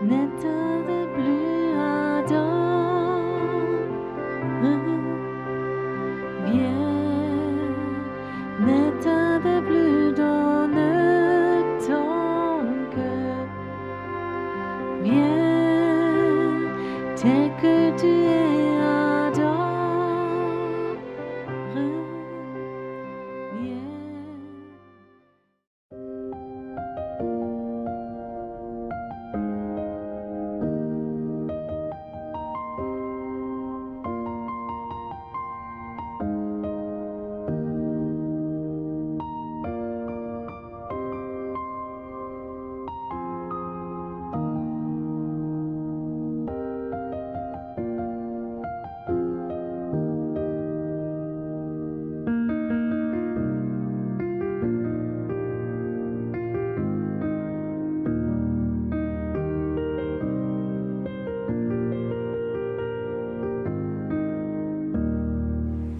N'état de plus ardent, viens, n'état de plus dans ton cœur, viens, tel que tu es ardent, viens.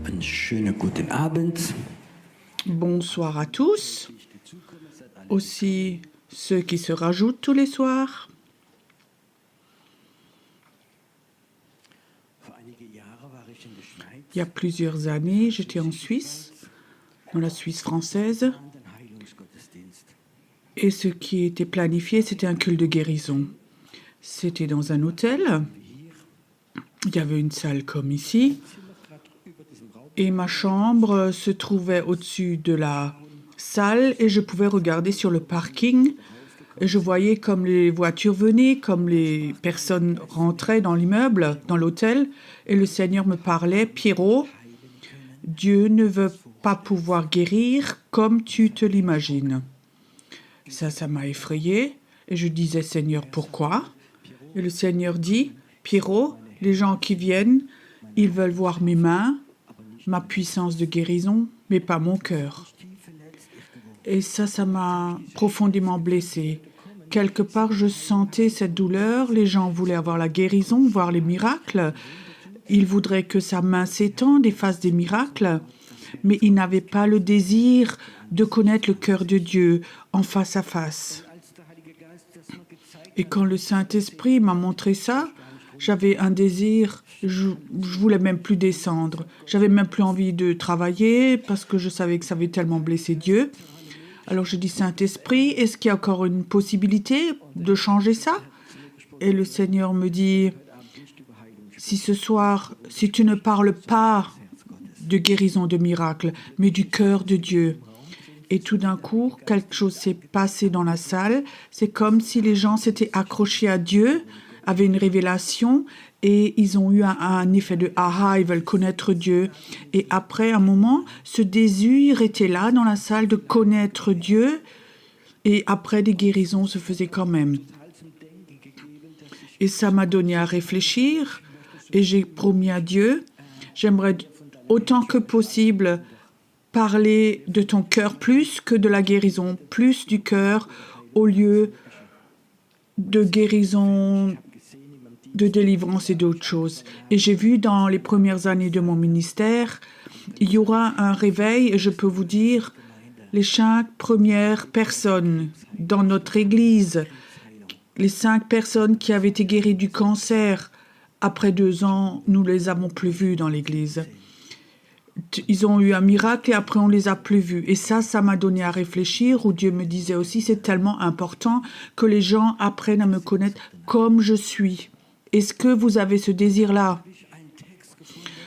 Einen schönen guten Abend. Bonsoir à tous, aussi ceux qui se rajoutent tous les soirs. Il y a plusieurs années, j'étais en Suisse, dans la Suisse française, et ce qui était planifié, c'était un culte de guérison. C'était dans un hôtel, il y avait une salle comme ici, et ma chambre se trouvait au-dessus de la salle et je pouvais regarder sur le parking. Et je voyais comme les voitures venaient, comme les personnes rentraient dans l'immeuble, dans l'hôtel. Et le Seigneur me parlait, Pierrot, Dieu ne veut pas pouvoir guérir comme tu te l'imagines. Ça m'a effrayée. Et je disais, Seigneur, pourquoi? Et le Seigneur dit, Pierrot, les gens qui viennent, ils veulent voir mes mains, ma puissance de guérison, mais pas mon cœur. Et ça m'a profondément blessée. Quelque part, je sentais cette douleur. Les gens voulaient avoir la guérison, voir les miracles. Ils voudraient que sa main s'étende et fasse des miracles. Mais ils n'avaient pas le désir de connaître le cœur de Dieu en face à face. Et quand le Saint-Esprit m'a montré ça, j'avais un désir, je voulais même plus descendre. J'avais même plus envie de travailler parce que je savais que ça avait tellement blessé Dieu. Alors je dis, Saint-Esprit, est-ce qu'il y a encore une possibilité de changer ça? Et le Seigneur me dit, si ce soir, si tu ne parles pas de guérison, de miracle, mais du cœur de Dieu. Et tout d'un coup, quelque chose s'est passé dans la salle. C'est comme si les gens s'étaient accrochés à Dieu, avaient une révélation et ils ont eu un effet de « aha », ils veulent connaître Dieu. Et après un moment, ce désir était là dans la salle de connaître Dieu et après des guérisons se faisaient quand même. Et ça m'a donné à réfléchir et j'ai promis à Dieu, j'aimerais autant que possible parler de ton cœur plus que de la guérison, plus du cœur au lieu de guérison, de délivrance et d'autres choses. Et j'ai vu dans les premières années de mon ministère, il y aura un réveil et je peux vous dire, les 5 premières personnes dans notre église, les 5 personnes qui avaient été guéries du cancer, après 2 ans, nous ne les avons plus vues dans l'église. Ils ont eu un miracle et après on les a plus vus. Et ça m'a donné à réfléchir, où Dieu me disait aussi, c'est tellement important que les gens apprennent à me connaître comme je suis. Est-ce que vous avez ce désir-là?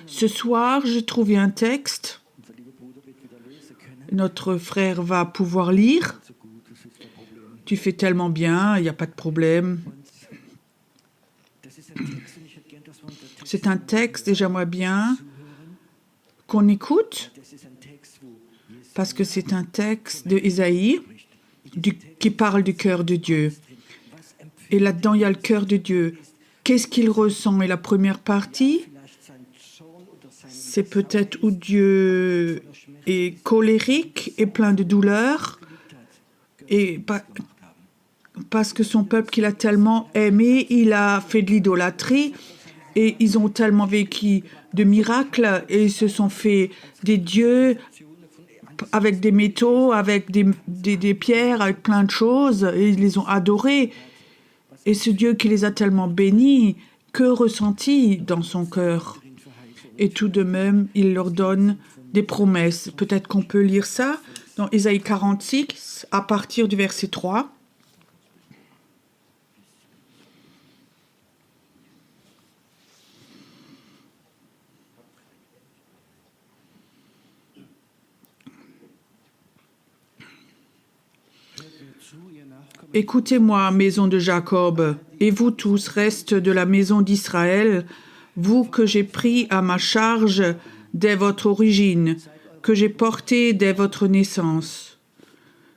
Ce soir, j'ai trouvé un texte. Notre frère va pouvoir lire. Tu fais tellement bien, il n'y a pas de problème. C'est un texte et j'aimerais bien qu'on écoute, parce que c'est un texte de Ésaïe qui parle du cœur de Dieu. Et là-dedans, il y a le cœur de Dieu. Qu'est-ce qu'il ressent? Et la première partie, c'est peut-être où Dieu est colérique et plein de douleur, et parce que son peuple qu'il a tellement aimé, il a fait de l'idolâtrie, et ils ont tellement vécu de miracles, et ils se sont fait des dieux avec des métaux, avec des pierres, avec plein de choses, et ils les ont adorés. Et ce Dieu qui les a tellement bénis, que ressentit dans son cœur? Et tout de même, il leur donne des promesses. Peut-être qu'on peut lire ça dans Ésaïe 46, à partir du verset 3. Écoutez-moi, maison de Jacob, et vous tous, restes de la maison d'Israël, vous que j'ai pris à ma charge dès votre origine, que j'ai porté dès votre naissance.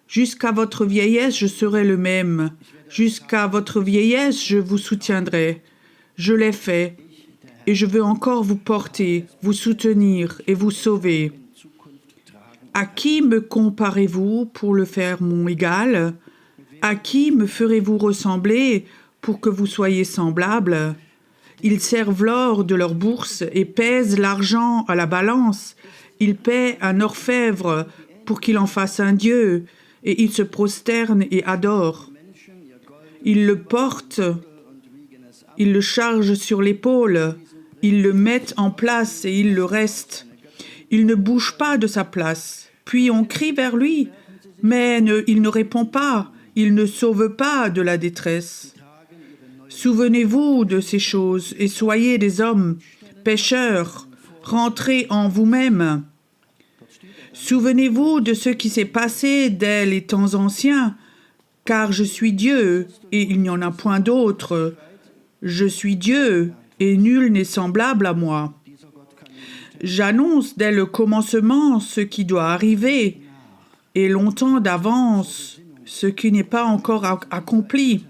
Jusqu'à votre vieillesse, je serai le même. Jusqu'à votre vieillesse, je vous soutiendrai. Je l'ai fait, et je veux encore vous porter, vous soutenir et vous sauver. À qui me comparez-vous pour le faire mon égal? À qui me ferez-vous ressembler pour que vous soyez semblables? Ils servent l'or de leur bourse et pèsent l'argent à la balance. Ils paient un orfèvre pour qu'il en fasse un dieu, et ils se prosternent et adorent. Ils le portent, ils le chargent sur l'épaule, ils le mettent en place et il le reste. Il ne bouge pas de sa place. Puis on crie vers lui, mais il ne répond pas. Il ne sauve pas de la détresse. Souvenez-vous de ces choses et soyez des hommes, pécheurs, rentrez en vous-même. Souvenez-vous de ce qui s'est passé dès les temps anciens, car je suis Dieu et il n'y en a point d'autre. Je suis Dieu et nul n'est semblable à moi. J'annonce dès le commencement ce qui doit arriver et longtemps d'avance ce qui n'est pas encore accompli.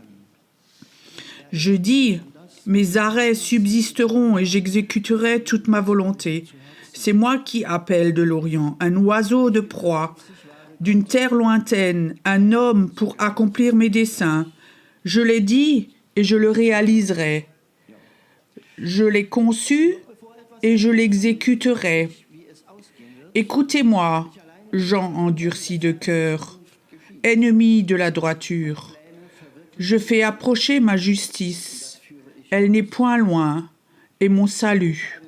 Je dis, mes arrêts subsisteront et j'exécuterai toute ma volonté. C'est moi qui appelle de l'Orient, un oiseau de proie, d'une terre lointaine, un homme pour accomplir mes desseins. Je l'ai dit et je le réaliserai. Je l'ai conçu et je l'exécuterai. Écoutez-moi, gens endurcis de cœur, ennemis de la droiture. Je fais approcher ma justice. Elle n'est point loin, et mon salut.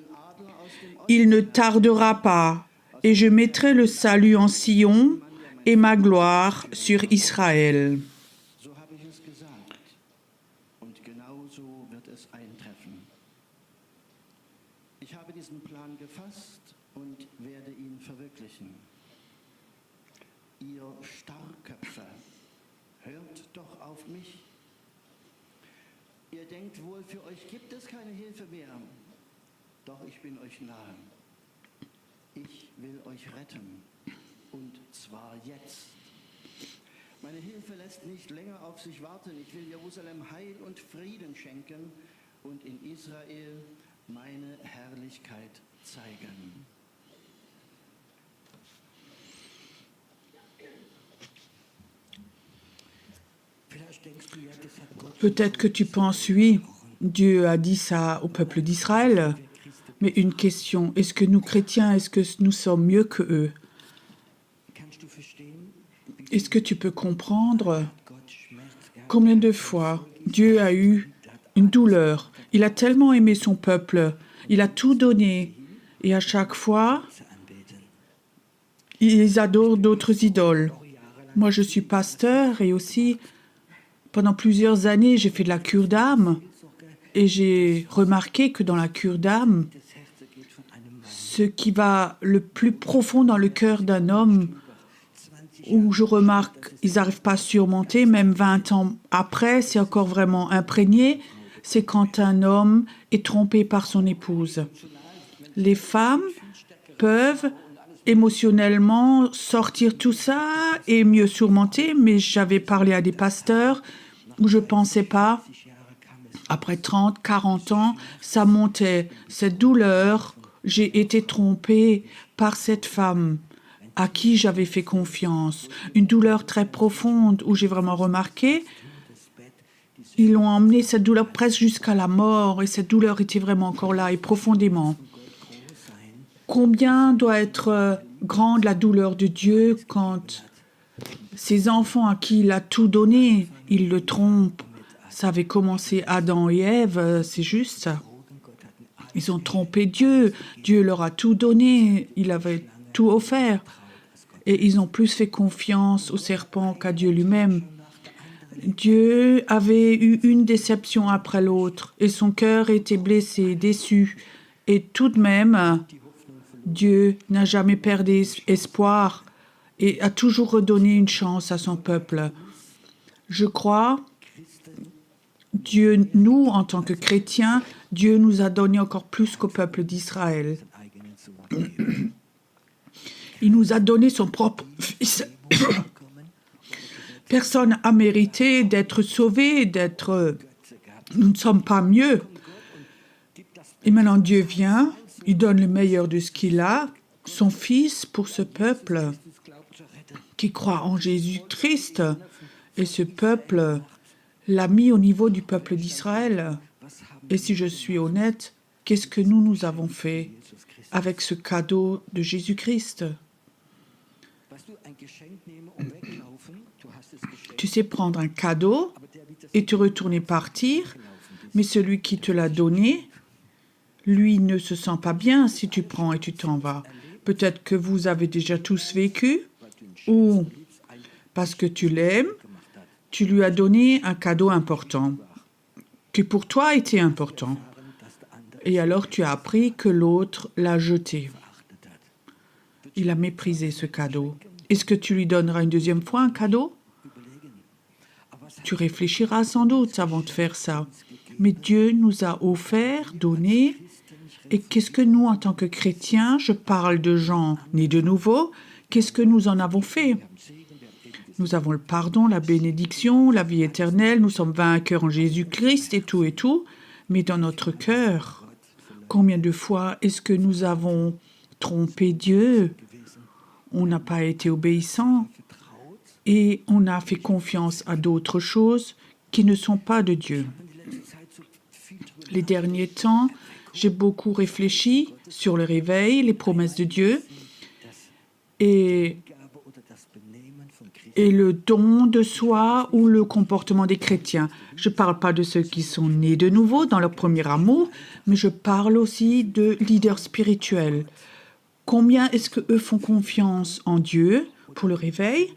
Il ne tardera pas, et je mettrai le salut en Sion et ma gloire sur Israël. So habe ich es gesagt, und genau so wird es eintreffen. Ich habe diesen Plan gefasst und werde ihn verwirklichen. Ihr Starrköpfe, hört doch auf mich. Ihr denkt wohl, für euch gibt es keine Hilfe mehr. Doch ich bin euch nahe. Ich will euch retten. Und zwar jetzt. Meine Hilfe lässt nicht länger auf sich warten. Ich will Jerusalem Heil und Frieden schenken und in Israel meine Herrlichkeit zeigen. Peut-être que tu penses, oui, Dieu a dit ça au peuple d'Israël. Mais une question, est-ce que nous chrétiens, est-ce que nous sommes mieux que eux? Est-ce que tu peux comprendre combien de fois Dieu a eu une douleur? Il a tellement aimé son peuple, il a tout donné. Et à chaque fois, ils adorent d'autres idoles. Moi, je suis pasteur et aussi, pendant plusieurs années, j'ai fait de la cure d'âme. Et j'ai remarqué que dans la cure d'âme, ce qui va le plus profond dans le cœur d'un homme, où je remarque qu'ils n'arrivent pas à surmonter, même 20 ans après, c'est encore vraiment imprégné, c'est quand un homme est trompé par son épouse. Les femmes peuvent émotionnellement sortir tout ça et mieux surmonter, mais j'avais parlé à des pasteurs où je ne pensais pas, après 30, 40 ans, ça montait, cette douleur, j'ai été trompée par cette femme à qui j'avais fait confiance. Une douleur très profonde où j'ai vraiment remarqué, ils l'ont emmené cette douleur presque jusqu'à la mort et cette douleur était vraiment encore là et profondément. Combien doit être grande la douleur de Dieu quand ses enfants à qui il a tout donné, il le trompe. Ça avait commencé Adam et Ève, c'est juste ça. Ils ont trompé Dieu. Dieu leur a tout donné. Il avait tout offert. Et ils ont plus fait confiance au serpent qu'à Dieu lui-même. Dieu avait eu une déception après l'autre. Et son cœur était blessé, déçu. Et tout de même, Dieu n'a jamais perdu espoir et a toujours redonné une chance à son peuple. Je crois, Dieu, nous, en tant que chrétiens, Dieu nous a donné encore plus qu'au peuple d'Israël. Il nous a donné son propre Fils. Personne n'a mérité d'être sauvé, Nous ne sommes pas mieux. Et maintenant, Dieu vient, il donne le meilleur de ce qu'il a, son Fils pour ce peuple qui croit en Jésus-Christ. Et ce peuple l'a mis au niveau du peuple d'Israël. Et si je suis honnête, qu'est-ce que nous avons fait avec ce cadeau de Jésus-Christ? Tu sais prendre un cadeau et te retourner partir, mais celui qui te l'a donné, lui ne se sent pas bien si tu prends et tu t'en vas. Peut-être que vous avez déjà tous vécu, ou parce que tu l'aimes, tu lui as donné un cadeau important, qui pour toi était important. Et alors tu as appris que l'autre l'a jeté. Il a méprisé ce cadeau. Est-ce que tu lui donneras une deuxième fois un cadeau? Tu réfléchiras sans doute avant de faire ça. Mais Dieu nous a offert, donné. Et qu'est-ce que nous, en tant que chrétiens, je parle de gens nés de nouveau, qu'est-ce que nous en avons fait? Nous avons le pardon, la bénédiction, la vie éternelle, nous sommes vainqueurs en Jésus-Christ et tout. Mais dans notre cœur, combien de fois est-ce que nous avons trompé Dieu? On n'a pas été obéissant et on a fait confiance à d'autres choses qui ne sont pas de Dieu. Les derniers temps, j'ai beaucoup réfléchi sur le réveil, les promesses de Dieu et le don de soi ou le comportement des chrétiens. Je ne parle pas de ceux qui sont nés de nouveau dans leur premier amour, mais je parle aussi de leaders spirituels. Combien est-ce qu'eux font confiance en Dieu pour le réveil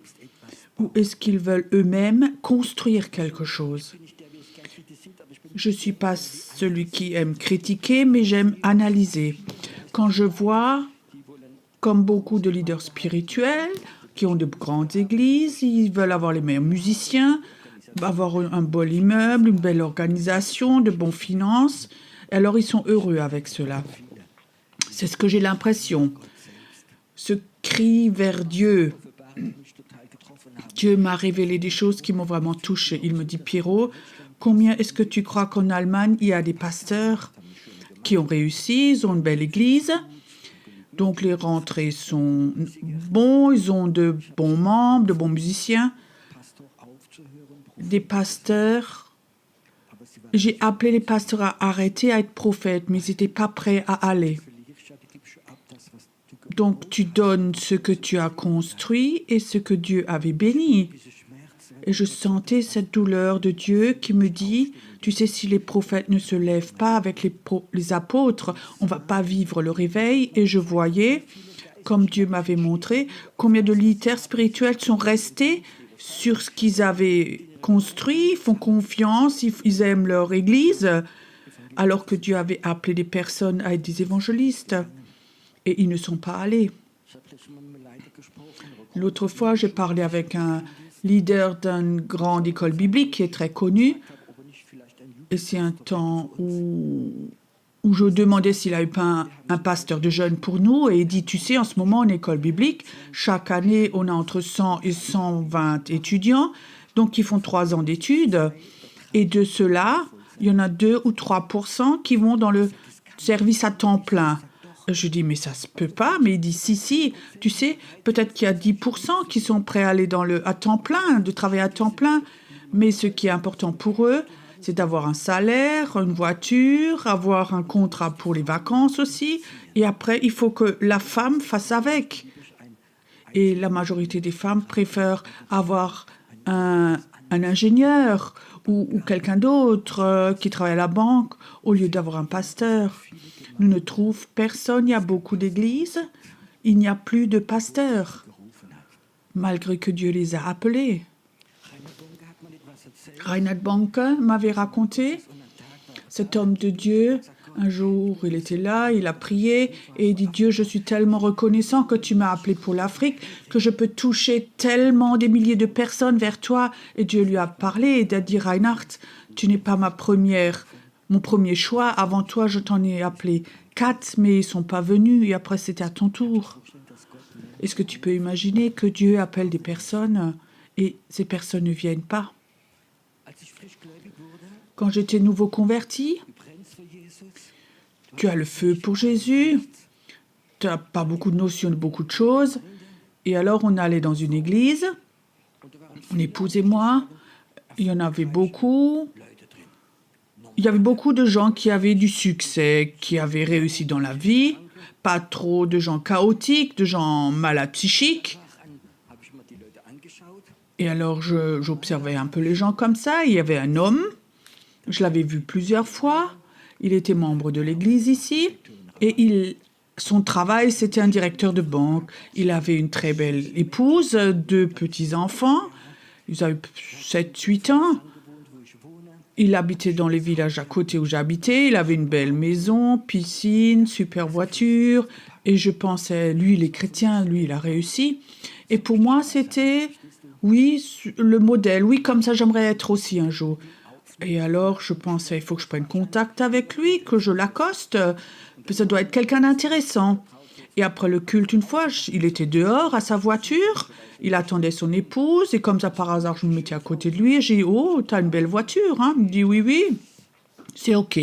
ou est-ce qu'ils veulent eux-mêmes construire quelque chose? Je ne suis pas celui qui aime critiquer, mais j'aime analyser. Quand je vois, comme beaucoup de leaders spirituels, qui ont de grandes églises, ils veulent avoir les meilleurs musiciens, avoir un beau immeuble, une belle organisation, de bonnes finances, alors ils sont heureux avec cela. C'est ce que j'ai l'impression. Ce cri vers Dieu. Dieu m'a révélé des choses qui m'ont vraiment touchée. Il me dit, Pierrot, combien est-ce que tu crois qu'en Allemagne, il y a des pasteurs qui ont réussi, ils ont une belle église, donc les rentrées sont bons, ils ont de bons membres, de bons musiciens, des pasteurs. J'ai appelé les pasteurs à arrêter à être prophètes, mais ils n'étaient pas prêts à aller. Donc tu donnes ce que tu as construit et ce que Dieu avait béni. Et je sentais cette douleur de Dieu qui me dit, tu sais, si les prophètes ne se lèvent pas avec les apôtres, on ne va pas vivre le réveil. Et je voyais, comme Dieu m'avait montré, combien de leaders spirituels sont restés sur ce qu'ils avaient construit, font confiance, ils aiment leur église, alors que Dieu avait appelé des personnes à être des évangélistes. Et ils ne sont pas allés. L'autre fois, j'ai parlé avec un leader d'une grande école biblique qui est très connu. Et c'est un temps où je demandais s'il n'avait pas un pasteur de jeunes pour nous. Et il dit, tu sais, en ce moment, en école biblique, chaque année, on a entre 100 et 120 étudiants. Donc, ils font 3 ans d'études. Et de ceux-là, il y en a 2 ou 3% qui vont dans le service à temps plein. Je dis, mais ça se peut pas. Mais il dit, si, tu sais, peut-être qu'il y a 10% qui sont prêts à aller à temps plein, de travailler à temps plein. Mais ce qui est important pour eux, c'est d'avoir un salaire, une voiture, avoir un contrat pour les vacances aussi. Et après, il faut que la femme fasse avec. Et la majorité des femmes préfèrent avoir un ingénieur ou quelqu'un d'autre qui travaille à la banque au lieu d'avoir un pasteur. Nous ne trouvons personne, il y a beaucoup d'églises, il n'y a plus de pasteurs, malgré que Dieu les a appelés. Reinhard Bonke m'avait raconté, cet homme de Dieu, un jour il était là, il a prié et il dit « Dieu, je suis tellement reconnaissant que tu m'as appelé pour l'Afrique, que je peux toucher tellement des milliers de personnes vers toi. » Et Dieu lui a parlé et il a dit « Reinhard, tu n'es pas mon premier choix, avant toi je t'en ai appelé 4, mais ils ne sont pas venus et après c'était à ton tour. » Est-ce que tu peux imaginer que Dieu appelle des personnes et ces personnes ne viennent pas? Quand j'étais nouveau converti, tu as le feu pour Jésus, tu n'as pas beaucoup de notions de beaucoup de choses. Et alors, on allait dans une église, mon épouse et moi, il y en avait beaucoup. Il y avait beaucoup de gens qui avaient du succès, qui avaient réussi dans la vie, pas trop de gens chaotiques, de gens malades psychiques. Et alors, j'observais un peu les gens comme ça. Il y avait un homme, je l'avais vu plusieurs fois. Il était membre de l'église ici. Et son travail, c'était un directeur de banque. Il avait une très belle épouse, 2 petits-enfants. Ils avaient 7-8 ans. Il habitait dans les villages à côté où j'habitais. Il avait une belle maison, piscine, super voiture. Et je pensais, lui, il est chrétien, lui, il a réussi. Et pour moi, c'était, oui, le modèle. Oui, comme ça, j'aimerais être aussi un jour. Et alors, je pensais, il faut que je prenne contact avec lui, que je l'accoste. Ça doit être quelqu'un d'intéressant. Et après le culte, une fois, il était dehors à sa voiture. Il attendait son épouse. Et comme ça, par hasard, je me mettais à côté de lui. Et j'ai dit, oh, t'as une belle voiture, hein? Il me dit, oui, oui, c'est OK.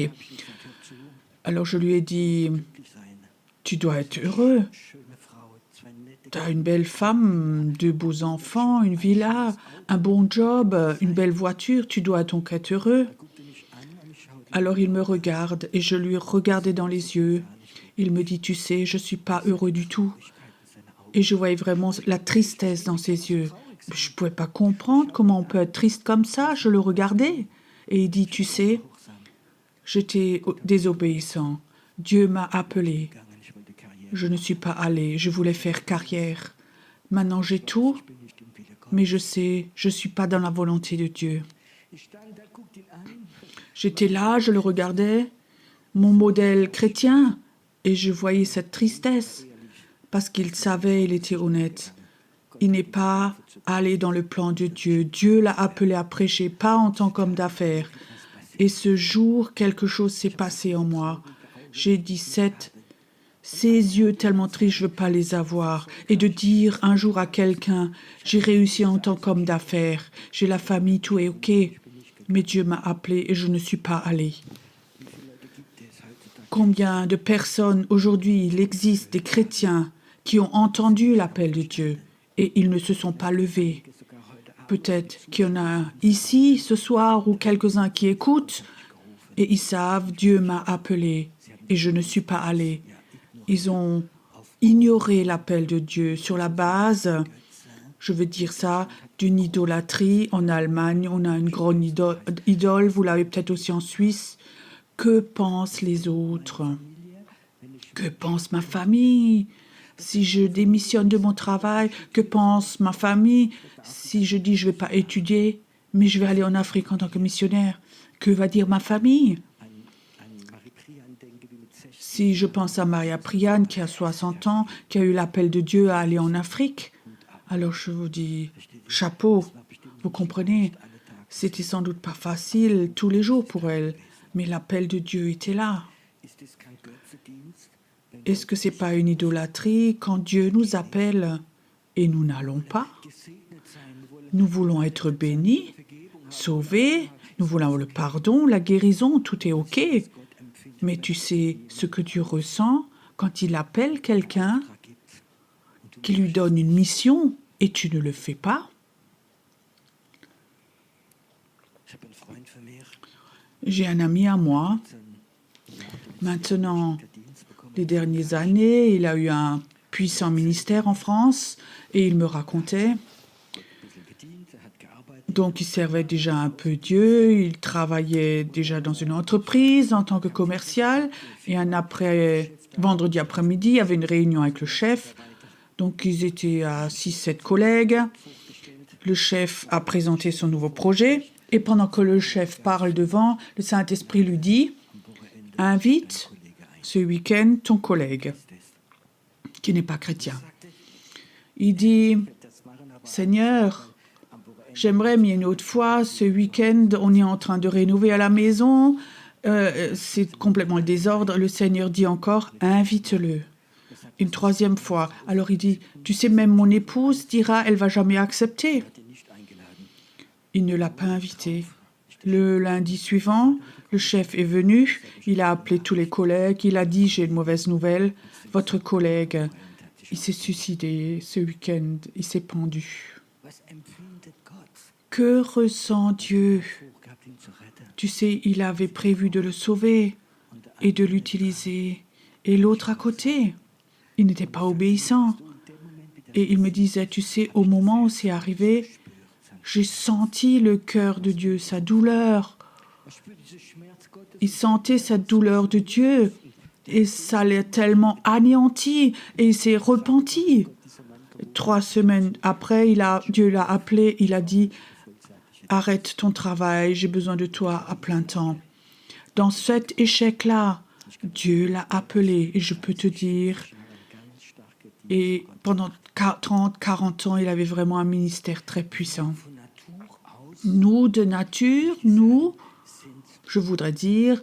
Alors, je lui ai dit, tu dois être heureux. T'as une belle femme, 2 beaux enfants, une villa, un bon job, une belle voiture. Tu dois donc être heureux. Alors, il me regarde et je lui regardais dans les yeux. Il me dit, tu sais, je ne suis pas heureux du tout. Et je voyais vraiment la tristesse dans ses yeux. Je ne pouvais pas comprendre comment on peut être triste comme ça. Je le regardais. Et il dit, tu sais, j'étais désobéissant. Dieu m'a appelé. Je ne suis pas allé. Je voulais faire carrière. Maintenant, j'ai tout. Mais je sais, je ne suis pas dans la volonté de Dieu. J'étais là, je le regardais, mon modèle chrétien, et je voyais cette tristesse, parce qu'il savait, il était honnête. Il n'est pas allé dans le plan de Dieu. Dieu l'a appelé à prêcher, pas en tant qu'homme d'affaires. Et ce jour, quelque chose s'est passé en moi. J'ai dit, ces yeux tellement tristes, je ne veux pas les avoir. Et de dire un jour à quelqu'un, j'ai réussi en tant qu'homme d'affaires, j'ai la famille, tout est OK. Mais Dieu m'a appelé et je ne suis pas allé. Combien de personnes aujourd'hui, il existe des chrétiens qui ont entendu l'appel de Dieu et ils ne se sont pas levés. Peut-être qu'il y en a ici ce soir ou quelques-uns qui écoutent et ils savent, Dieu m'a appelé et je ne suis pas allé. Ils ont ignoré l'appel de Dieu sur la base, je veux dire ça, d'une idolâtrie. En Allemagne, on a une grande idole, vous l'avez peut-être aussi en Suisse. Que pensent les autres? Que pense ma famille? Si je démissionne de mon travail, que pense ma famille? Si je dis je ne vais pas étudier, mais je vais aller en Afrique en tant que missionnaire, que va dire ma famille? Si je pense à Maria Prian qui a 60 ans, qui a eu l'appel de Dieu à aller en Afrique, alors je vous dis chapeau, vous comprenez? C'était sans doute pas facile tous les jours pour elle, mais l'appel de Dieu était là. Est-ce que c'est pas une idolâtrie quand Dieu nous appelle et nous n'allons pas? Nous voulons être bénis, sauvés, nous voulons le pardon, la guérison, tout est OK. Mais tu sais ce que Dieu ressent quand il appelle quelqu'un, qui lui donne une mission et tu ne le fais pas? J'ai un ami à moi. Maintenant, les dernières années, il a eu un puissant ministère en France et il me racontait. Donc, il servait déjà un peu Dieu, il travaillait déjà dans une entreprise en tant que commercial. Et vendredi après-midi, il y avait une réunion avec le chef. Donc, ils étaient à 6-7 collègues. Le chef a présenté son nouveau projet. Et pendant que le chef parle devant, le Saint-Esprit lui dit « Invite ce week-end ton collègue qui n'est pas chrétien. » Il dit « Seigneur, j'aimerais, mais une autre fois, ce week-end, on est en train de rénover à la maison. C'est complètement le désordre. » Le Seigneur dit encore « Invite-le. » Une troisième fois. Alors il dit « Tu sais, même mon épouse dira, elle va jamais accepter. » Il ne l'a pas invité. Le lundi suivant, le chef est venu. Il a appelé tous les collègues. Il a dit « J'ai une mauvaise nouvelle. Votre collègue, il s'est suicidé ce week-end. Il s'est pendu. » Que ressent Dieu? Tu sais, il avait prévu de le sauver et de l'utiliser. Et l'autre à côté, il n'était pas obéissant. Et il me disait, tu sais, au moment où c'est arrivé, j'ai senti le cœur de Dieu, sa douleur. Il sentait cette douleur de Dieu et ça l'a tellement anéanti et il s'est repenti. 3 semaines après, Dieu l'a appelé, il a dit « Arrête ton travail, j'ai besoin de toi à plein temps. » Dans cet échec-là, Dieu l'a appelé et je peux te dire, et pendant 30, 40 ans, il avait vraiment un ministère très puissant. Nous, de nature, je voudrais dire,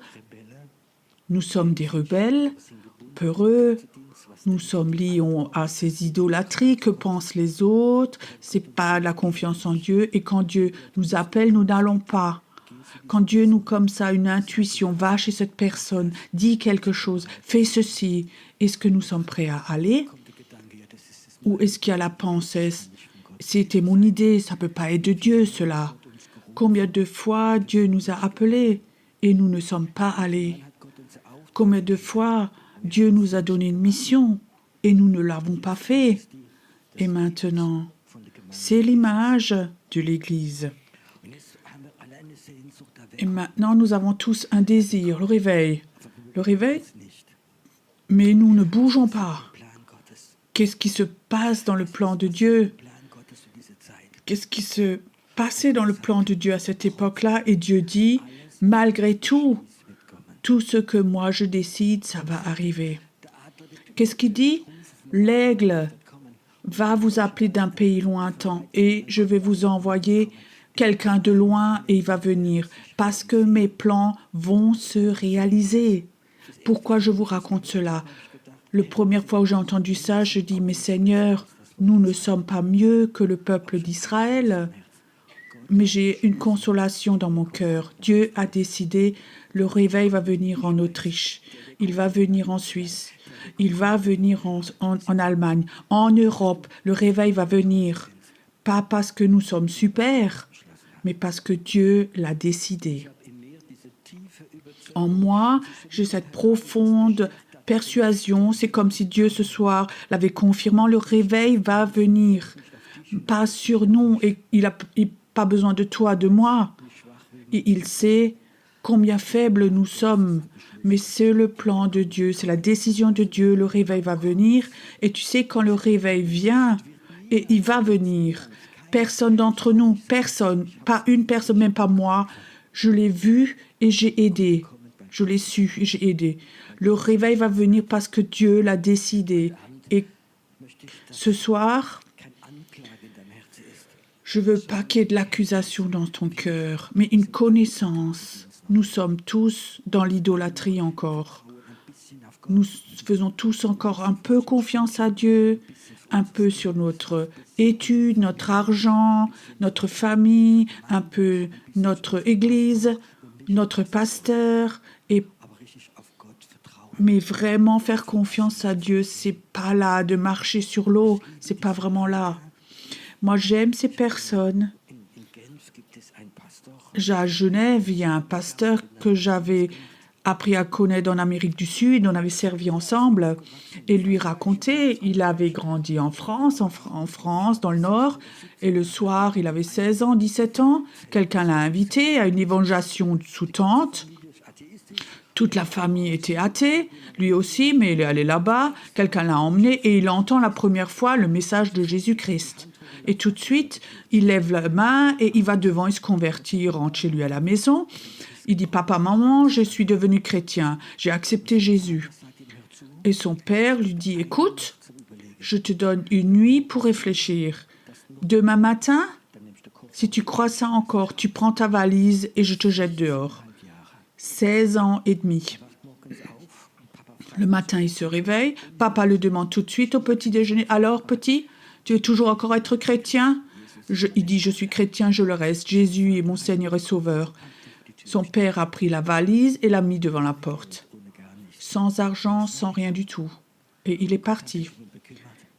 nous sommes des rebelles, peureux, nous sommes liés à ces idolâtries, que pensent les autres, c'est pas la confiance en Dieu, et quand Dieu nous appelle, nous n'allons pas. Quand Dieu nous, comme ça, une intuition, va chez cette personne, dit quelque chose, fais ceci, est-ce que nous sommes prêts à aller? Ou est-ce qu'il y a la pensée, c'était mon idée, ça ne peut pas être de Dieu cela. Combien de fois Dieu nous a appelés et nous ne sommes pas allés? Combien de fois Dieu nous a donné une mission et nous ne l'avons pas fait? Et maintenant, c'est l'image de l'Église. Et maintenant, nous avons tous un désir, le réveil. Le réveil, mais nous ne bougeons pas. Qu'est-ce qui se passe dans le plan de Dieu? Qu'est-ce qui se passait dans le plan de Dieu à cette époque-là? Et Dieu dit, malgré tout, tout ce que moi je décide, ça va arriver. Qu'est-ce qu'il dit? L'aigle va vous appeler d'un pays lointain et je vais vous envoyer quelqu'un de loin et il va venir parce que mes plans vont se réaliser. Pourquoi je vous raconte cela? La première fois où j'ai entendu ça, je dis, mais Seigneur, nous ne sommes pas mieux que le peuple d'Israël. Mais j'ai une consolation dans mon cœur. Dieu a décidé, le réveil va venir en Autriche, il va venir en Suisse, il va venir en Allemagne, en Europe. Le réveil va venir, pas parce que nous sommes super, mais parce que Dieu l'a décidé. En moi, j'ai cette profonde persuasion, c'est comme si Dieu ce soir l'avait confirmé, le réveil va venir, pas sur nous, et il n'a pas besoin de toi, de moi, et il sait combien faibles nous sommes, mais c'est le plan de Dieu, c'est la décision de Dieu, le réveil va venir, et tu sais quand le réveil vient, et il va venir, personne d'entre nous, personne, pas une personne, même pas moi, je l'ai vu et j'ai aidé. Je l'ai su et j'ai aidé. Le réveil va venir parce que Dieu l'a décidé. Et ce soir, je ne veux pas qu'il y ait de l'accusation dans ton cœur, mais une connaissance. Nous sommes tous dans l'idolâtrie encore. Nous faisons tous encore un peu confiance à Dieu, un peu sur notre étude, notre argent, notre famille, un peu notre église, notre pasteur, mais vraiment faire confiance à Dieu, c'est pas là de marcher sur l'eau, c'est pas vraiment là. Moi, j'aime ces personnes. À Genève, il y a un pasteur que j'avais appris à connaître en Amérique du Sud, on avait servi ensemble, et lui racontait, il avait grandi en France, en France, dans le Nord, et le soir, il avait 16 ans, 17 ans, quelqu'un l'a invité à une évangélisation sous tente. Toute la famille était athée, lui aussi, mais il est allé là-bas, quelqu'un l'a emmené, et il entend la première fois le message de Jésus-Christ. Et tout de suite, il lève la main et il va devant, il se convertit, il rentre chez lui à la maison. Il dit, papa, maman, je suis devenu chrétien, j'ai accepté Jésus. Et son père lui dit, écoute, je te donne une nuit pour réfléchir. Demain matin, si tu crois ça encore, tu prends ta valise et je te jette dehors. 16 ans et demi. Le matin, il se réveille. Papa le demande tout de suite au petit déjeuner. Alors, petit, tu veux toujours encore être chrétien? Il dit, je suis chrétien, je le reste. Jésus est mon Seigneur et Sauveur. Son père a pris la valise et l'a mis devant la porte. Sans argent, sans rien du tout. Et il est parti.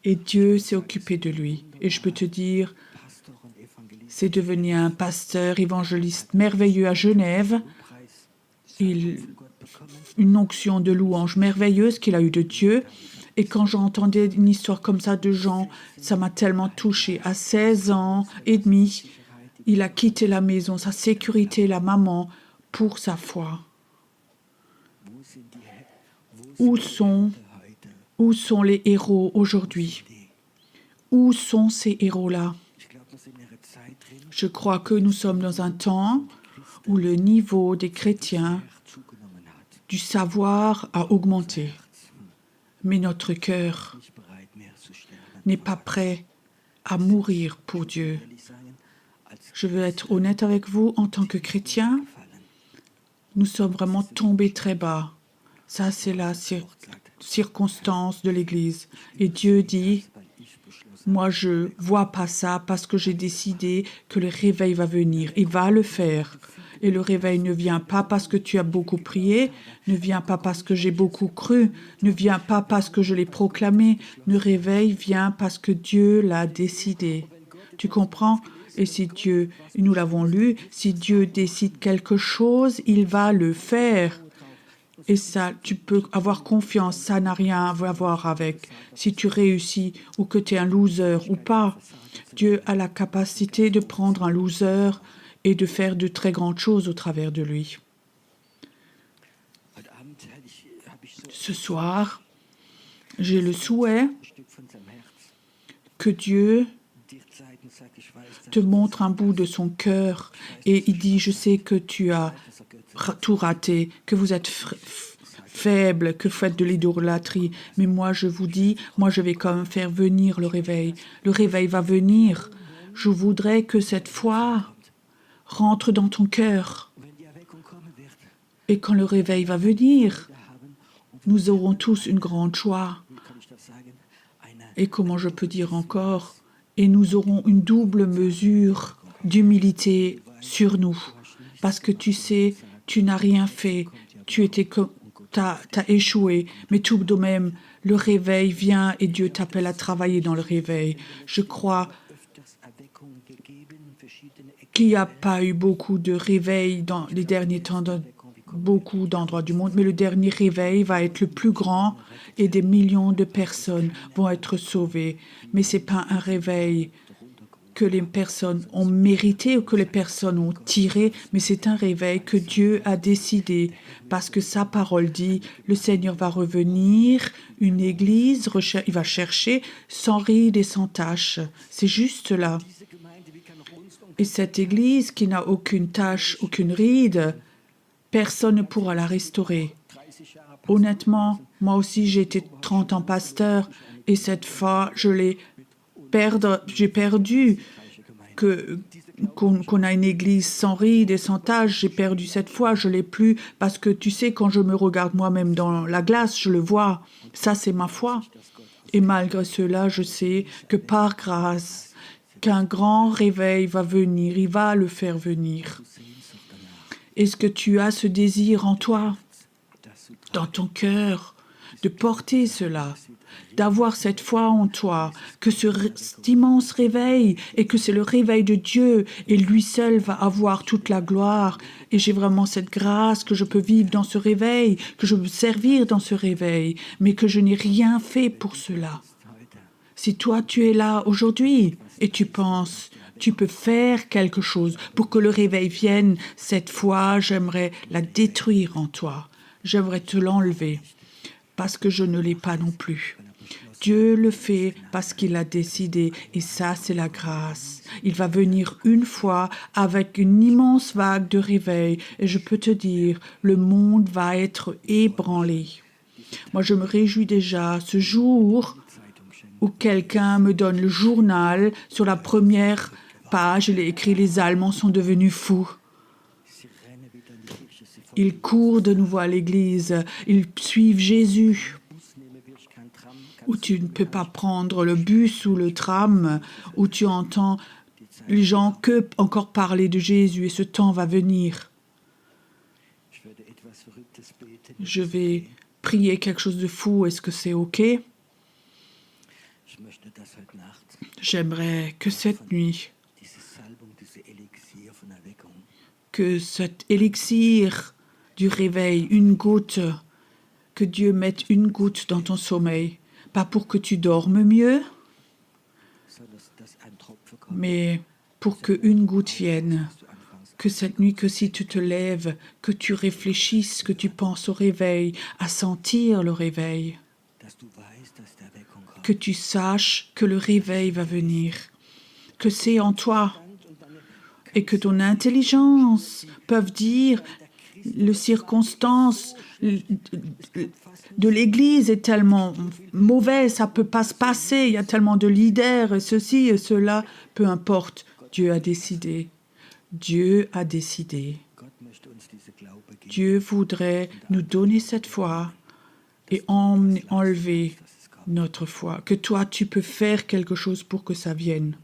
Et Dieu s'est occupé de lui. Et je peux te dire, c'est devenu un pasteur évangéliste merveilleux à Genève. Une onction de louange merveilleuse qu'il a eue de Dieu. Et quand j'entendais une histoire comme ça de gens, ça m'a tellement touchée. À 16 ans et demi, il a quitté la maison, sa sécurité, la maman, pour sa foi. Où sont les héros aujourd'hui? Où sont ces héros-là? Je crois que nous sommes dans un temps où le niveau des chrétiens, du savoir a augmenté. Mais notre cœur n'est pas prêt à mourir pour Dieu. Je veux être honnête avec vous, en tant que chrétien, nous sommes vraiment tombés très bas. Ça, c'est la circonstance de l'Église. Et Dieu dit, moi, je vois pas ça parce que j'ai décidé que le réveil va venir. Il va le faire. Et le réveil ne vient pas parce que tu as beaucoup prié, ne vient pas parce que j'ai beaucoup cru, ne vient pas parce que je l'ai proclamé. Le réveil vient parce que Dieu l'a décidé. Tu comprends? Et si Dieu, nous l'avons lu, si Dieu décide quelque chose, il va le faire. Et ça, tu peux avoir confiance, ça n'a rien à voir avec si tu réussis ou que tu es un loser ou pas. Dieu a la capacité de prendre un loser et de faire de très grandes choses au travers de lui. Ce soir, j'ai le souhait que Dieu te montre un bout de son cœur et il dit, je sais que tu as tout raté, que vous êtes faible, que vous faites de l'idolâtrie, mais moi je vous dis, moi je vais quand même faire venir le réveil. Le réveil va venir. Je voudrais que cette foi rentre dans ton cœur. Et quand le réveil va venir, nous aurons tous une grande joie. Et comment je peux dire encore? Et nous aurons une double mesure d'humilité sur nous. Parce que tu sais, tu n'as rien fait, t'as échoué, mais tout de même, le réveil vient et Dieu t'appelle à travailler dans le réveil. Je crois qu'il n'y a pas eu beaucoup de réveils dans les derniers temps dans beaucoup d'endroits du monde, mais le dernier réveil va être le plus grand et des millions de personnes vont être sauvées. Mais ce n'est pas un réveil que les personnes ont mérité ou que les personnes ont tiré, mais c'est un réveil que Dieu a décidé parce que sa parole dit, le Seigneur va revenir, une église, il va chercher sans ride et sans tache. C'est juste là. Et cette église qui n'a aucune tache, aucune ride, personne ne pourra la restaurer. Honnêtement, moi aussi j'ai été 30 ans pasteur et cette fois j'ai perdu qu'on a une église sans rides et sans taches. J'ai perdu cette foi, je l'ai plus parce que tu sais, quand je me regarde moi-même dans la glace, je le vois. Ça, c'est ma foi. Et malgré cela, je sais que par grâce, qu'un grand réveil va venir, il va le faire venir. Est-ce que tu as ce désir en toi, dans ton cœur, de porter cela, d'avoir cette foi en toi, que cet immense réveil, et que c'est le réveil de Dieu, et lui seul va avoir toute la gloire. Et j'ai vraiment cette grâce que je peux vivre dans ce réveil, que je peux servir dans ce réveil, mais que je n'ai rien fait pour cela. Si toi tu es là aujourd'hui et tu penses, tu peux faire quelque chose pour que le réveil vienne, cette foi, j'aimerais la détruire en toi. J'aimerais te l'enlever parce que je ne l'ai pas non plus. Dieu le fait parce qu'il a décidé et ça c'est la grâce. Il va venir une fois avec une immense vague de réveil et je peux te dire, le monde va être ébranlé. Moi je me réjouis déjà ce jour où quelqu'un me donne le journal sur la première page, il est écrit « Les Allemands sont devenus fous ». Ils courent de nouveau à l'église, ils suivent Jésus. Où tu ne peux pas prendre le bus ou le tram, où tu entends les gens que encore parler de Jésus et ce temps va venir. Je vais prier quelque chose de fou, est-ce que c'est OK? J'aimerais que cette nuit, que cet élixir du réveil, une goutte, que Dieu mette une goutte dans ton sommeil, pas pour que tu dormes mieux, mais pour qu'une goutte vienne, que cette nuit, que si tu te lèves, que tu réfléchisses, que tu penses au réveil, à sentir le réveil, que tu saches que le réveil va venir, que c'est en toi et que ton intelligence peut dire les circonstances de l'Église est tellement mauvaise, ça ne peut pas se passer, il y a tellement de leaders, et ceci et cela, peu importe, Dieu a décidé. Dieu a décidé. Dieu voudrait nous donner cette foi et enlever notre foi, que toi, tu peux faire quelque chose pour que ça vienne.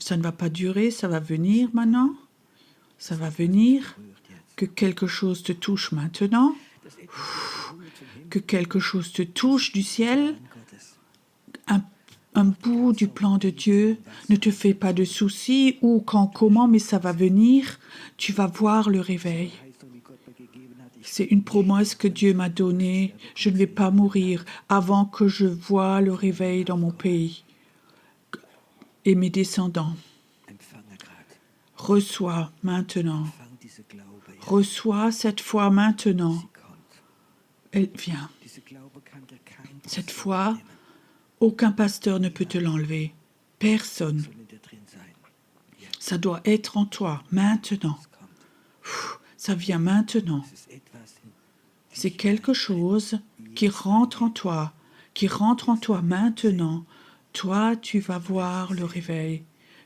Ça ne va pas durer, ça va venir maintenant. Ça va venir. Que quelque chose te touche maintenant. Que quelque chose te touche du ciel. Un bout du plan de Dieu. Ne te fais pas de soucis où, quand, comment, mais ça va venir. Tu vas voir le réveil. C'est une promesse que Dieu m'a donnée. Je ne vais pas mourir avant que je voie le réveil dans mon pays. Et mes descendants. Reçois maintenant. Reçois cette foi maintenant. Elle vient. Cette foi, aucun pasteur ne peut te l'enlever. Personne. Ça doit être en toi maintenant. Ça vient maintenant. C'est quelque chose qui rentre en toi maintenant. Toi, tu vas voir le réveil.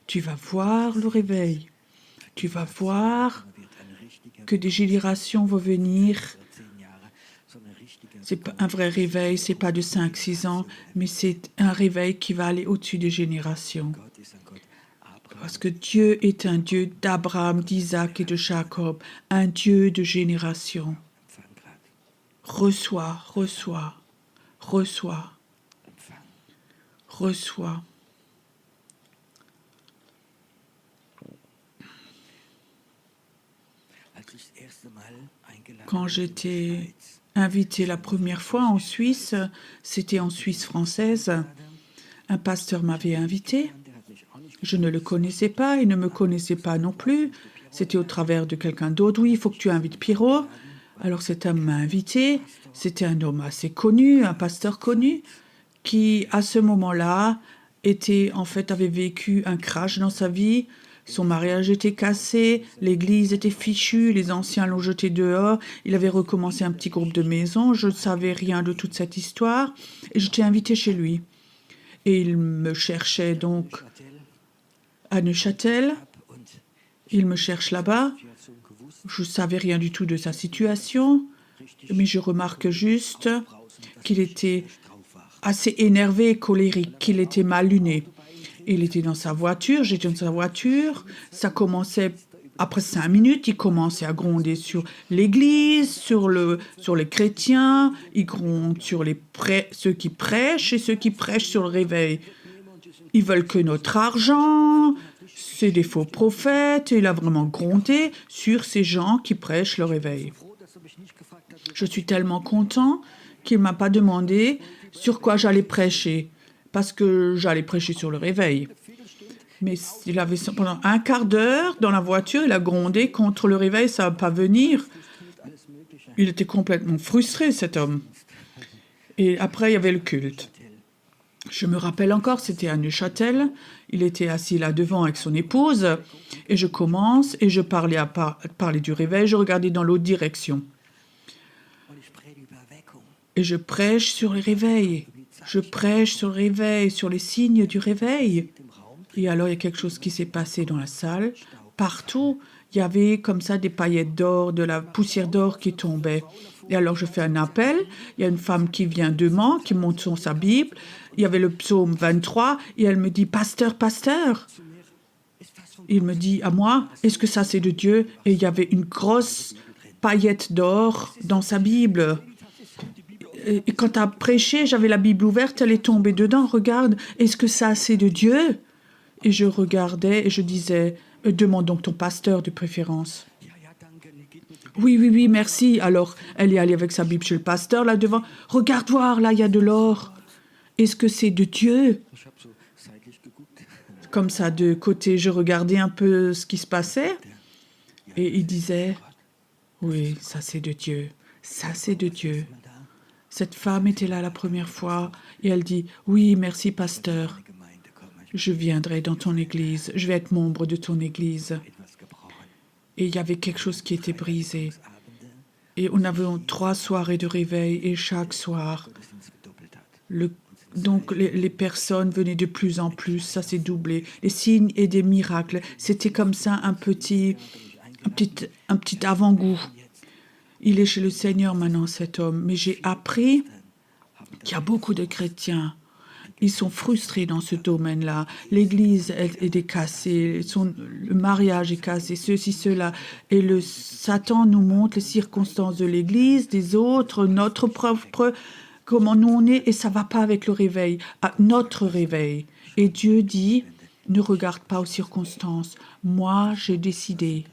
Tu vas voir le réveil. Tu vas voir que des générations vont venir. C'est pas un vrai réveil, c'est pas de 5-6 ans, mais c'est un réveil qui va aller au-dessus des générations. Parce que Dieu est un Dieu d'Abraham, d'Isaac et de Jacob, un Dieu de génération. Reçois, reçois, reçois, reçois. Quand j'étais invité la première fois en Suisse, c'était en Suisse française, un pasteur m'avait invité. Je ne le connaissais pas, il ne me connaissait pas non plus. C'était au travers de quelqu'un d'autre. Oui, il faut que tu invites Pierrot. Alors cet homme m'a invité. C'était un homme assez connu, un pasteur connu, qui à ce moment-là avait vécu un crash dans sa vie. Son mariage était cassé, l'église était fichue, les anciens l'ont jeté dehors. Il avait recommencé un petit groupe de maison. Je ne savais rien de toute cette histoire et j'étais invitée chez lui. Et il me cherchait donc à Neuchâtel. Il me cherche là-bas. Je ne savais rien du tout de sa situation, mais je remarque juste qu'il était assez énervé et colérique, qu'il était mal luné. Il était dans sa voiture, j'étais dans sa voiture, ça commençait Après 5 minutes, il commençait à gronder sur l'Église, sur les chrétiens, il gronde sur ceux qui prêchent et ceux qui prêchent sur le réveil. Ils veulent que notre argent, c'est des faux prophètes, et il a vraiment grondé sur ces gens qui prêchent le réveil. Je suis tellement content qu'il ne m'a pas demandé sur quoi j'allais prêcher, parce que j'allais prêcher sur le réveil. Mais il avait pendant un quart d'heure dans la voiture, il a grondé contre le réveil, ça ne va pas venir. Il était complètement frustré, cet homme. Et après, il y avait le culte. Je me rappelle encore, c'était à Neuchâtel. Il était assis là devant avec son épouse. Et je commence et je parlais du réveil. Je regardais dans l'autre direction. Et je prêche sur le réveil. Je prêche sur le réveil, sur les signes du réveil. Et alors, il y a quelque chose qui s'est passé dans la salle. Partout, il y avait comme ça des paillettes d'or, de la poussière d'or qui tombait. Et alors, je fais un appel. Il y a une femme qui vient devant, qui monte sur sa Bible. Il y avait le psaume 23 et elle me dit « Pasteur, pasteur !» Il me dit à moi « Est-ce que ça, c'est de Dieu ?» Et il y avait une grosse paillette d'or dans sa Bible. Et quand tu as prêché, j'avais la Bible ouverte, elle est tombée dedans. Regarde, est-ce que ça, c'est de Dieu ? Et je regardais et je disais, demande donc ton pasteur de préférence. Oui, merci. Alors, elle est allée avec sa Bible chez le pasteur, là devant. Regarde voir, là, il y a de l'or. Est-ce que c'est de Dieu ? Comme ça, de côté, je regardais un peu ce qui se passait. Et il disait, oui, ça, c'est de Dieu. Ça, c'est de Dieu. Cette femme était là la première fois et elle dit, oui, merci, pasteur. Je viendrai dans ton église, je vais être membre de ton église. Et il y avait quelque chose qui était brisé. Et on avait 3 soirées de réveil et chaque soir, donc les personnes venaient de plus en plus, ça s'est doublé. Les signes et des miracles, c'était comme ça un petit avant-goût. Il est chez le Seigneur maintenant, cet homme. Mais j'ai appris qu'il y a beaucoup de chrétiens. Ils sont frustrés dans ce domaine-là. L'Église est cassée, le mariage est cassé, ceci, cela. Et le Satan nous montre les circonstances de l'Église, des autres, notre propre, comment nous on est, et ça ne va pas avec le réveil, notre réveil. Et Dieu dit, ne regarde pas aux circonstances. Moi, j'ai décidé.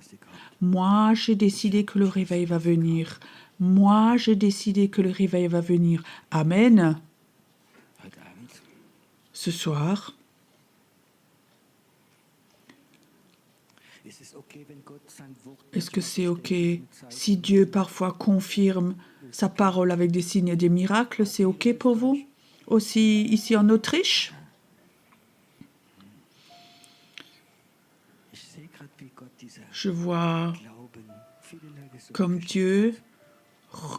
Moi, j'ai décidé que le réveil va venir. Moi, j'ai décidé que le réveil va venir. Amen. Ce soir, est-ce que c'est OK si Dieu parfois confirme sa parole avec des signes et des miracles? C'est OK pour vous? Aussi ici en Autriche? Je vois comme Dieu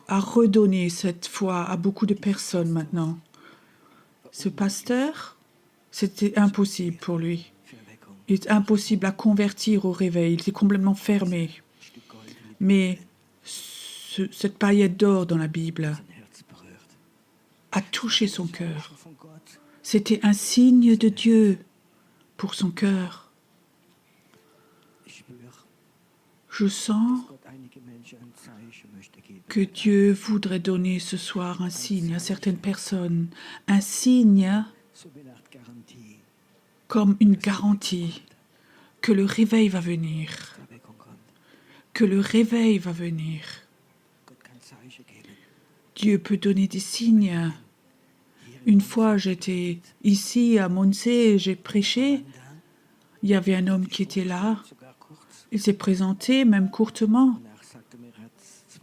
a redonné cette foi à beaucoup de personnes maintenant. Ce pasteur, c'était impossible pour lui. Il était impossible à convertir au réveil. Il était complètement fermé. Mais cette paillette d'or dans la Bible a touché son cœur. C'était un signe de Dieu pour son cœur. Je sens que Dieu voudrait donner ce soir un signe à certaines personnes, un signe comme une garantie que le réveil va venir, que le réveil va venir. Dieu peut donner des signes. Une fois, j'étais ici à Montsé, j'ai prêché. Il y avait un homme qui était là. Il s'est présenté, même courtement.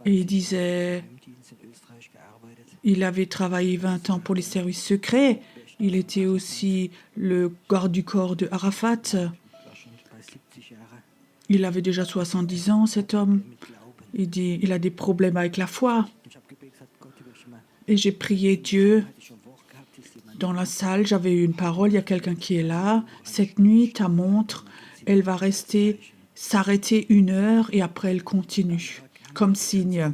Et il disait, il avait travaillé 20 ans pour les services secrets. Il était aussi le garde du corps de Arafat. Il avait déjà 70 ans, cet homme. Il dit, il a des problèmes avec la foi. Et j'ai prié Dieu. Dans la salle, j'avais eu une parole, il y a quelqu'un qui est là. Cette nuit, ta montre, elle va s'arrêter 1 heure et après elle continue. Comme signe.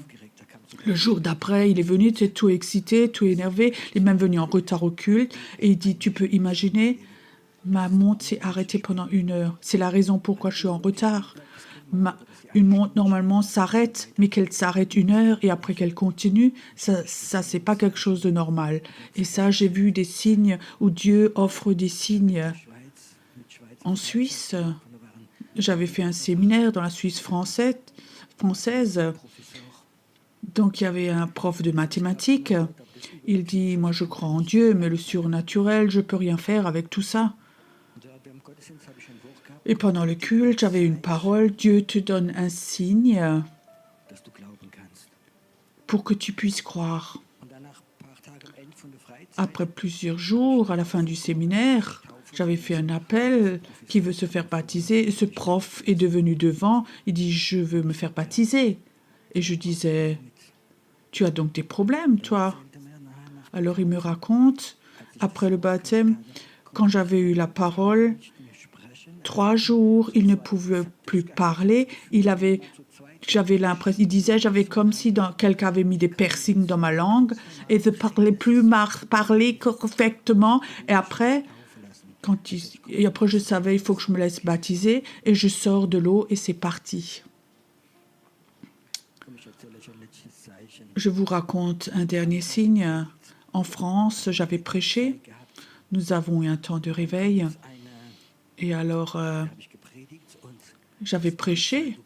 Le jour d'après, il est venu, il était tout excité, tout énervé. Il est même venu en retard au culte. Et il dit, tu peux imaginer, ma montre s'est arrêtée pendant 1 heure. C'est la raison pourquoi je suis en retard. Une montre, normalement, s'arrête, mais qu'elle s'arrête 1 heure et après qu'elle continue, ça c'est pas quelque chose de normal. Et ça, j'ai vu des signes où Dieu offre des signes. En Suisse, j'avais fait un séminaire dans la Suisse française. Donc, il y avait un prof de mathématiques. Il dit, moi, je crois en Dieu, mais le surnaturel, je peux rien faire avec tout ça. Et pendant le culte, j'avais une parole, Dieu te donne un signe pour que tu puisses croire. Après plusieurs jours, à la fin du séminaire, j'avais fait un appel qui veut se faire baptiser. Et ce prof est devenu devant, il dit, je veux me faire baptiser. Et je disais, tu as donc des problèmes, toi? Alors il me raconte, après le baptême, quand j'avais eu la parole, 3 jours, il ne pouvait plus parler. J'avais l'impression, il disait, j'avais comme si quelqu'un avait mis des piercings dans ma langue et je ne parlais plus parler correctement. Et après, je savais, il faut que je me laisse baptiser et je sors de l'eau et c'est parti. Je vous raconte un dernier signe. En France, j'avais prêché. Nous avons eu un temps de réveil. Et alors, j'avais prêché.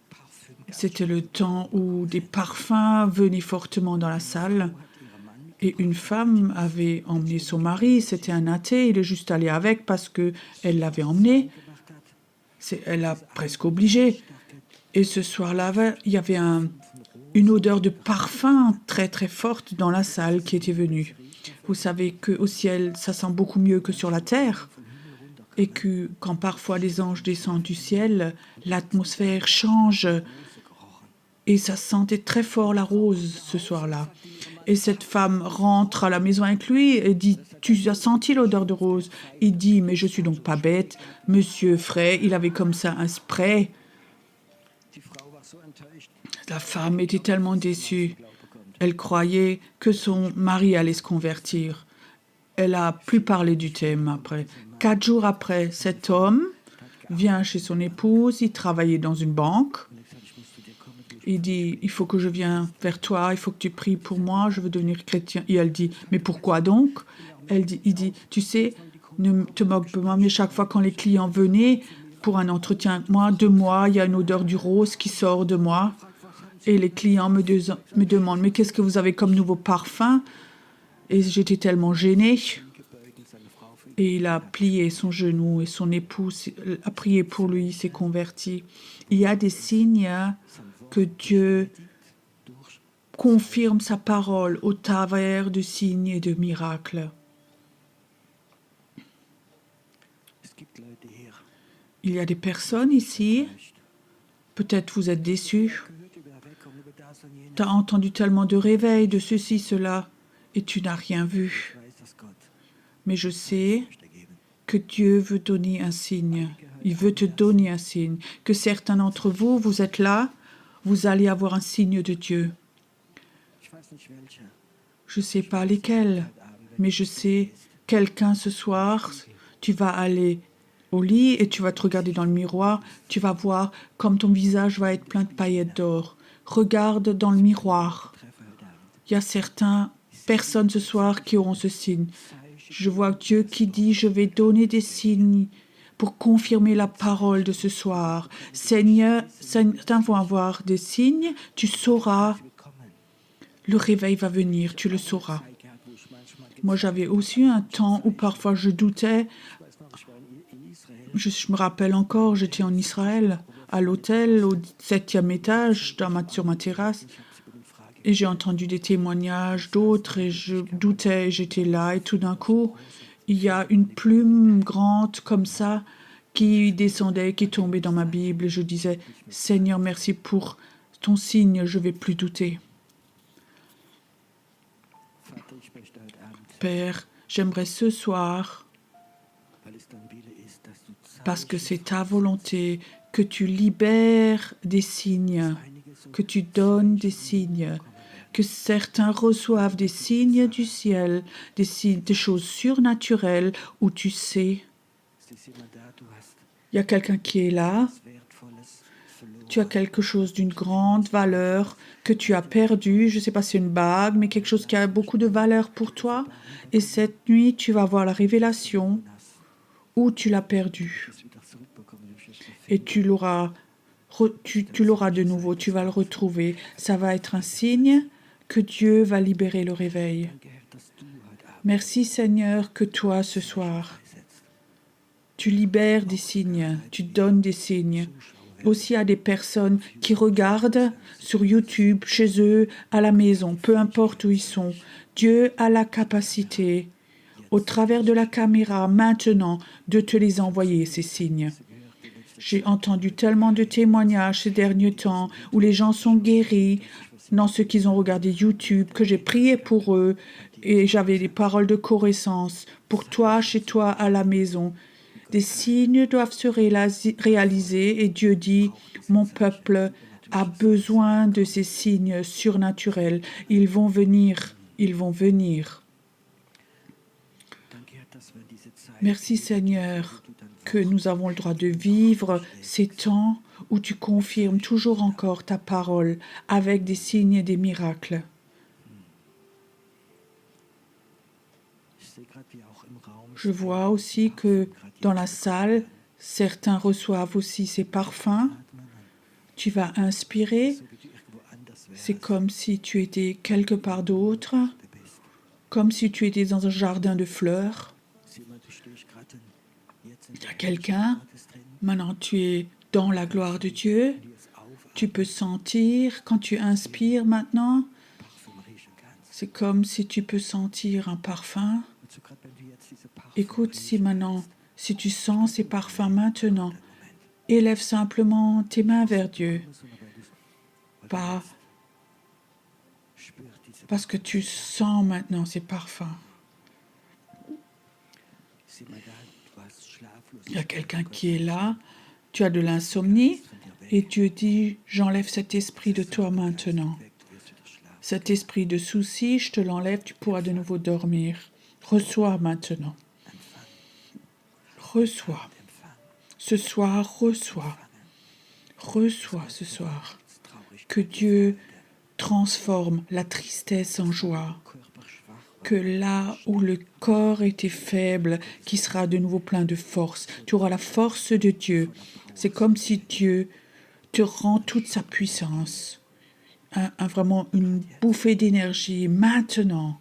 C'était le temps où des parfums venaient fortement dans la salle. Et une femme avait emmené son mari. C'était un athée. Il est juste allé avec parce qu'elle l'avait emmené. Elle a presque obligé. Et ce soir-là, il y avait une odeur de parfum très très forte dans la salle qui était venue. Vous savez qu'au ciel, ça sent beaucoup mieux que sur la terre. Et que quand parfois les anges descendent du ciel, l'atmosphère change. Et ça sentait très fort la rose ce soir-là. Et cette femme rentre à la maison avec lui et dit, tu as senti l'odeur de rose? Il dit, mais je suis donc pas bête. Monsieur Frey, il avait comme ça un spray. La femme était tellement déçue. Elle croyait que son mari allait se convertir. Elle a plus parlé du thème après. 4 jours après, cet homme vient chez son épouse. Il travaillait dans une banque. Il dit, il faut que je vienne vers toi, il faut que tu pries pour moi, je veux devenir chrétien. Et elle dit, mais pourquoi donc? Il dit, tu sais, ne te moque pas de moi, mais chaque fois quand les clients venaient pour un entretien avec moi, de moi, il y a une odeur du rose qui sort de moi. Et les clients me demandent, mais qu'est-ce que vous avez comme nouveau parfum? Et j'étais tellement gênée. Et il a plié son genou et son épouse a prié pour lui, il s'est converti. Il y a des signes que Dieu confirme sa parole au travers de signes et de miracles. Il y a des personnes ici, peut-être vous êtes déçus. Tu as entendu tellement de réveils, de ceci, cela, et tu n'as rien vu. Mais je sais que Dieu veut donner un signe. Il veut te donner un signe. Que certains d'entre vous, vous êtes là, vous allez avoir un signe de Dieu. Je ne sais pas lesquels, mais je sais, quelqu'un ce soir, tu vas aller au lit et tu vas te regarder dans le miroir, tu vas voir comme ton visage va être plein de paillettes d'or. Regarde dans le miroir. Il y a certaines personnes ce soir qui auront ce signe. Je vois Dieu qui dit, je vais donner des signes pour confirmer la parole de ce soir. Seigneur, certains vont avoir des signes, tu sauras. Le réveil va venir, tu le sauras. Moi, j'avais aussi un temps où parfois je doutais. Je me rappelle encore, j'étais en Israël, à l'hôtel, au 7e étage, sur ma terrasse. Et j'ai entendu des témoignages d'autres et je doutais, j'étais là. Et tout d'un coup, il y a une plume grande comme ça qui descendait, qui tombait dans ma Bible. Et je disais, Seigneur, merci pour ton signe, je ne vais plus douter. Père, j'aimerais ce soir, parce que c'est ta volonté, que tu libères des signes, que tu donnes des signes, que certains reçoivent des signes du ciel, des choses surnaturelles où tu sais. Il y a quelqu'un qui est là, tu as quelque chose d'une grande valeur que tu as perdu. Je ne sais pas si c'est une bague, mais quelque chose qui a beaucoup de valeur pour toi. Et cette nuit, tu vas avoir la révélation où tu l'as perdu. Et tu l'auras de nouveau, tu vas le retrouver. Ça va être un signe que Dieu va libérer le réveil. Merci Seigneur que toi, ce soir, tu libères des signes, tu donnes des signes. Aussi à des personnes qui regardent sur YouTube, chez eux, à la maison, peu importe où ils sont. Dieu a la capacité, au travers de la caméra, maintenant, de te les envoyer, ces signes. J'ai entendu tellement de témoignages ces derniers temps où les gens sont guéris dans ce qu'ils ont regardé YouTube, que j'ai prié pour eux et j'avais des paroles de connaissance pour toi, chez toi, à la maison. Des signes doivent se réaliser et Dieu dit, mon peuple a besoin de ces signes surnaturels. Ils vont venir, ils vont venir. Merci Seigneur que nous avons le droit de vivre ces temps où tu confirmes toujours encore ta parole avec des signes et des miracles. Je vois aussi que dans la salle, certains reçoivent aussi ces parfums. Tu vas inspirer. C'est comme si tu étais quelque part d'autre, comme si tu étais dans un jardin de fleurs. Il y a quelqu'un, maintenant tu es dans la gloire de Dieu. Tu peux sentir, quand tu inspires maintenant, c'est comme si tu peux sentir un parfum. Écoute, si tu sens ces parfums maintenant, élève simplement tes mains vers Dieu. Pas parce que tu sens maintenant ces parfums. Il y a quelqu'un qui est là, tu as de l'insomnie et Dieu dit, j'enlève cet esprit de toi maintenant. Cet esprit de souci, je te l'enlève, tu pourras de nouveau dormir. Reçois maintenant. Reçois. Ce soir, reçois. Reçois ce soir. Que Dieu transforme la tristesse en joie. Que là où le corps était faible, qui sera de nouveau plein de force, tu auras la force de Dieu. C'est comme si Dieu te rend toute sa puissance. Vraiment une bouffée d'énergie maintenant.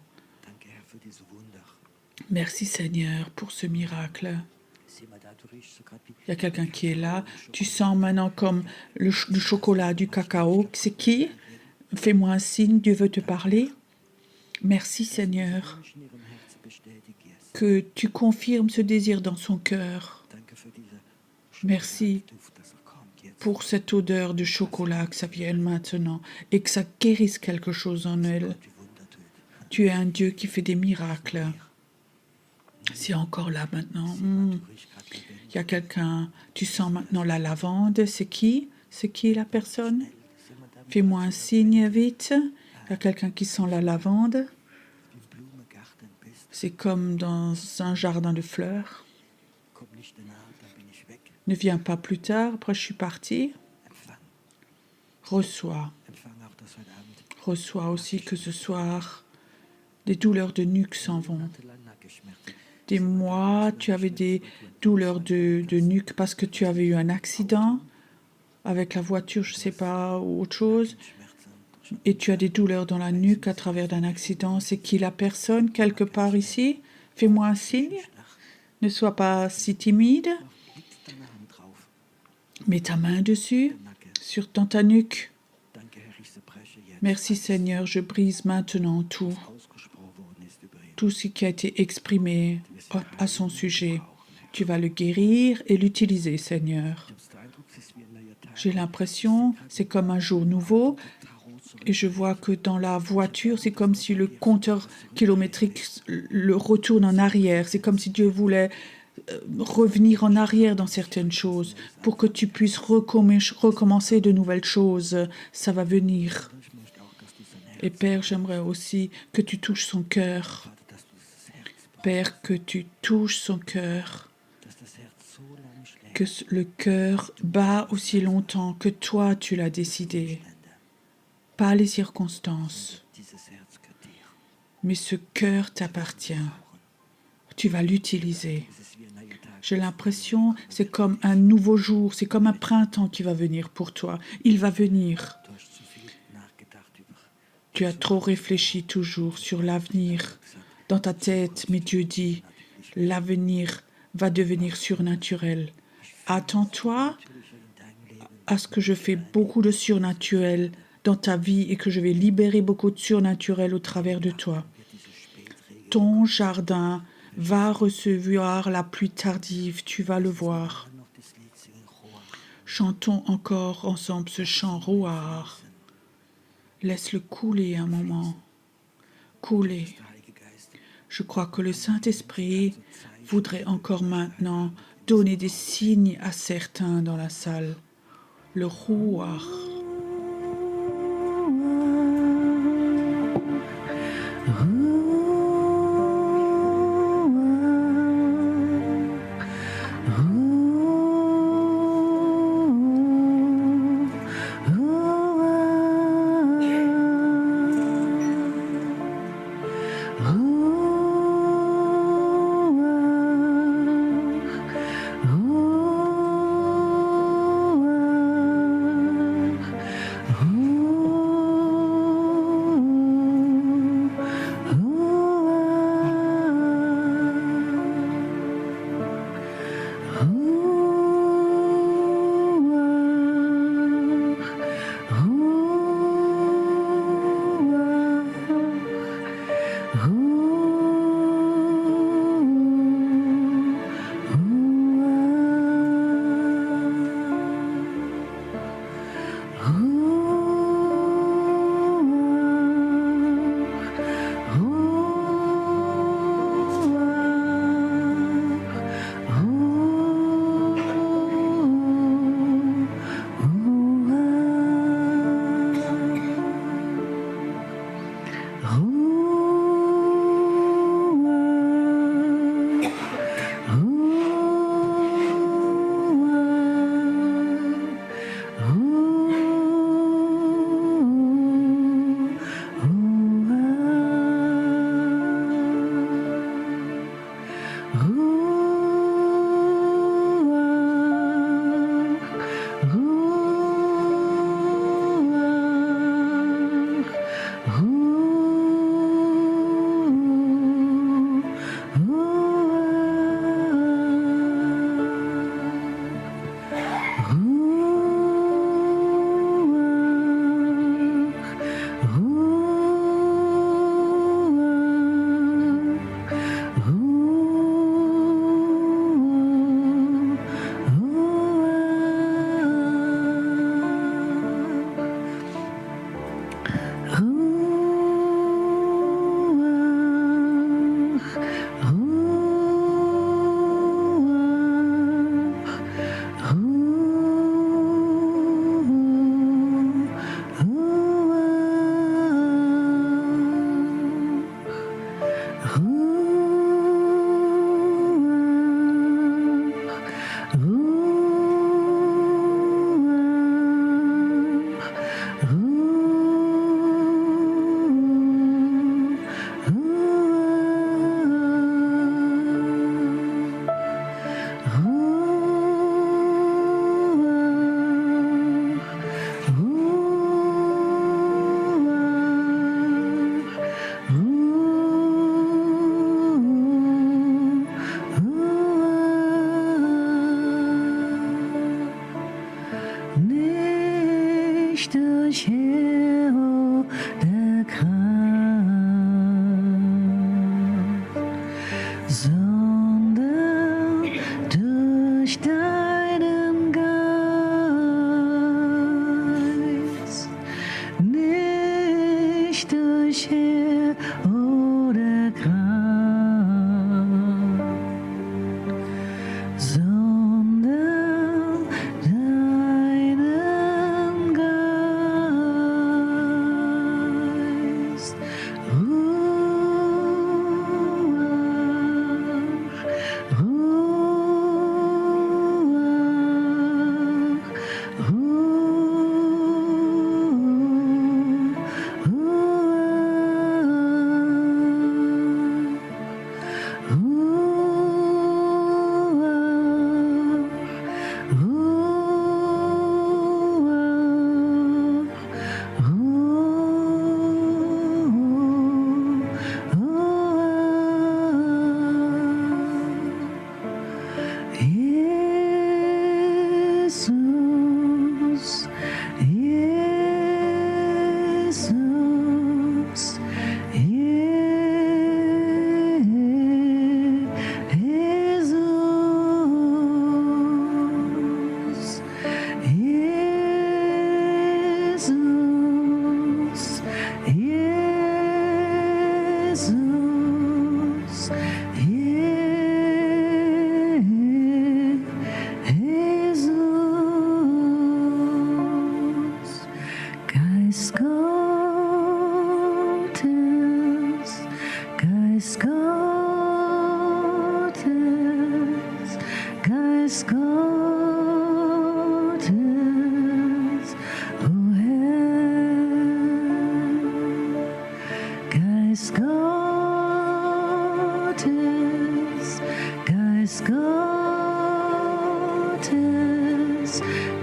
Merci Seigneur pour ce miracle. Il y a quelqu'un qui est là. Tu sens maintenant comme le chocolat, du cacao. C'est qui? Fais-moi un signe, Dieu veut te parler. Merci Seigneur que tu confirmes ce désir dans son cœur. Merci pour cette odeur de chocolat, que ça vienne maintenant et que ça guérisse quelque chose en elle. Tu es un Dieu qui fait des miracles. C'est encore là maintenant. Il y a quelqu'un, tu sens maintenant la lavande. C'est qui? C'est qui la personne? Fais-moi un signe vite. Il y a quelqu'un qui sent la lavande. C'est comme dans un jardin de fleurs. Ne viens pas plus tard, après je suis partie. Reçois. Reçois aussi que ce soir, des douleurs de nuque s'en vont. Des mois, tu avais des douleurs de nuque parce que tu avais eu un accident avec la voiture, je ne sais pas, ou autre chose. Et tu as des douleurs dans la nuque à travers d'un accident. C'est qui la personne quelque part ici? Fais-moi un signe. Ne sois pas si timide. Mets ta main dessus, dans ta nuque. Merci Seigneur, je brise maintenant tout ce qui a été exprimé à son sujet. Tu vas le guérir et l'utiliser, Seigneur. J'ai l'impression, c'est comme un jour nouveau, et je vois que dans la voiture, c'est comme si le compteur kilométrique le retourne en arrière. C'est comme si Dieu voulait revenir en arrière dans certaines choses pour que tu puisses recommencer de nouvelles choses. Ça va venir. Et Père, j'aimerais aussi que tu touches son cœur. Père, que tu touches son cœur. que le cœur bat aussi longtemps que toi tu l'as décidé, pas les circonstances, mais ce cœur t'appartient. Tu vas l'utiliser. J'ai l'impression, c'est comme un nouveau jour, c'est comme un printemps qui va venir pour toi. Il va venir. Tu as trop réfléchi toujours sur l'avenir dans ta tête, mais Dieu dit, l'avenir va devenir surnaturel. Attends-toi à ce que je fais beaucoup de surnaturel dans ta vie et que je vais libérer beaucoup de surnaturel au travers de toi. Ton jardin va recevoir la pluie tardive, tu vas le voir. Chantons encore ensemble ce chant Roar. Laisse-le couler un moment. Couler. Je crois que le Saint-Esprit voudrait encore maintenant donner des signes à certains dans la salle. Le Roar. o Herr, Geist Gottes, Geist Gottes,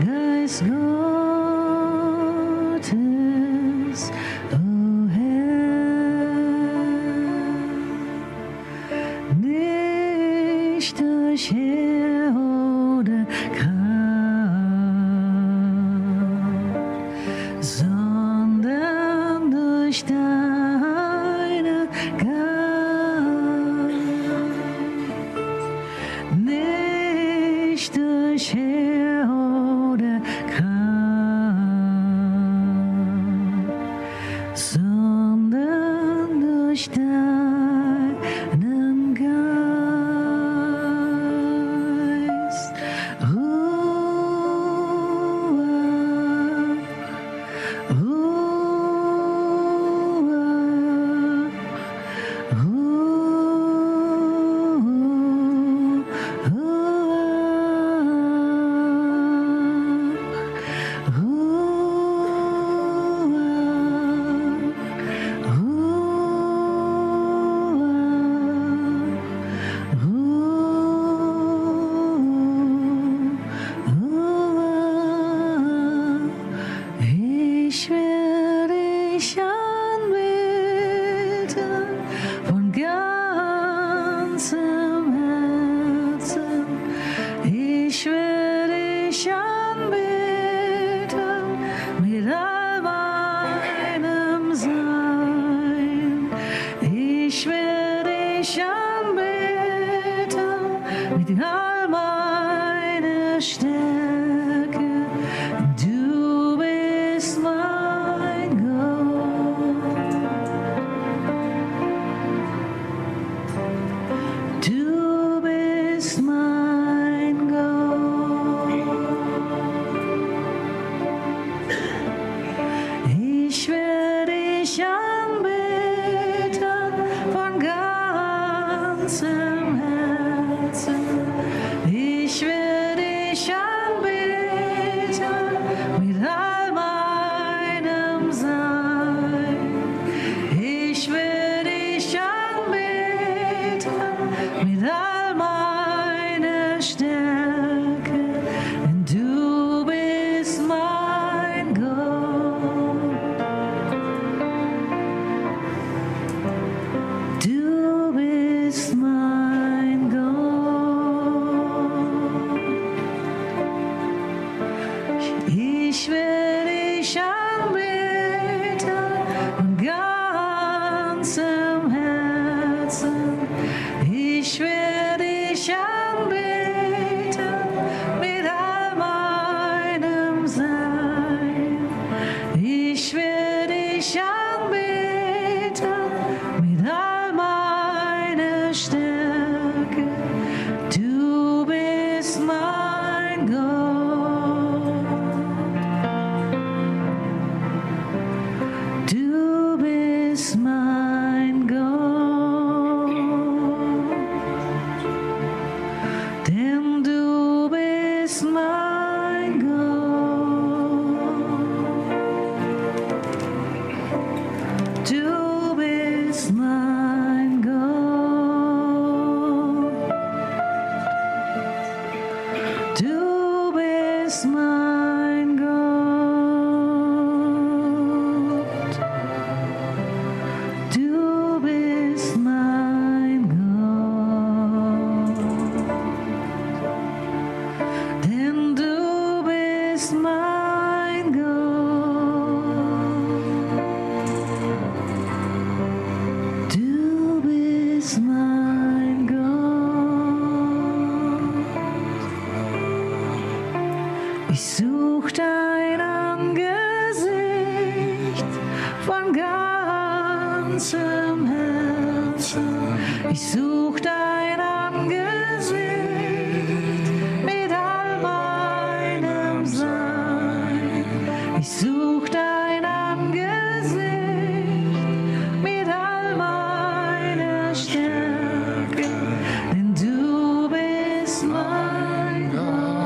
Geist Gottes, o Herr, nicht durch Heer oder Kraft, sondern durch deine Geist, nicht durch Heer oder Kraft, sondern durch deinen Geist. Ruhe, ich will dich anbeten von ganzem Herzen. Ich will dich anbeten mit all meinem Sein. Ich will dich anbeten mit all meiner Stärke. Du bist mein Gott. Du bist mein Gott. Ich will dich anbeten von ganzem Herzen. Ich will dich anbeten mit all meinem Sein. Ich will dich anbeten mit all meiner Stärke, denn du bist mein Gott. Du bist mein Gott. Ich will dich anbeten von ganzem Herzen. Ich will dich anbeten mit all meinem Sein. Ich will dich anbeten mit all meiner Stärke. Du bist mein Gott. Du bist mein Gott, denn du bist mein Gott. Du bist mein Gott. Du bist mein Gott. Du bist mein Gott. Denn du bist mein Gott. Du bist mein Gott. Ich such dein Angesicht von ganzem Herzen. Ich such dein Angesicht mit all meinem Sein. Ich such dein Angesicht mit all meiner Stärke, denn du bist mein Gott.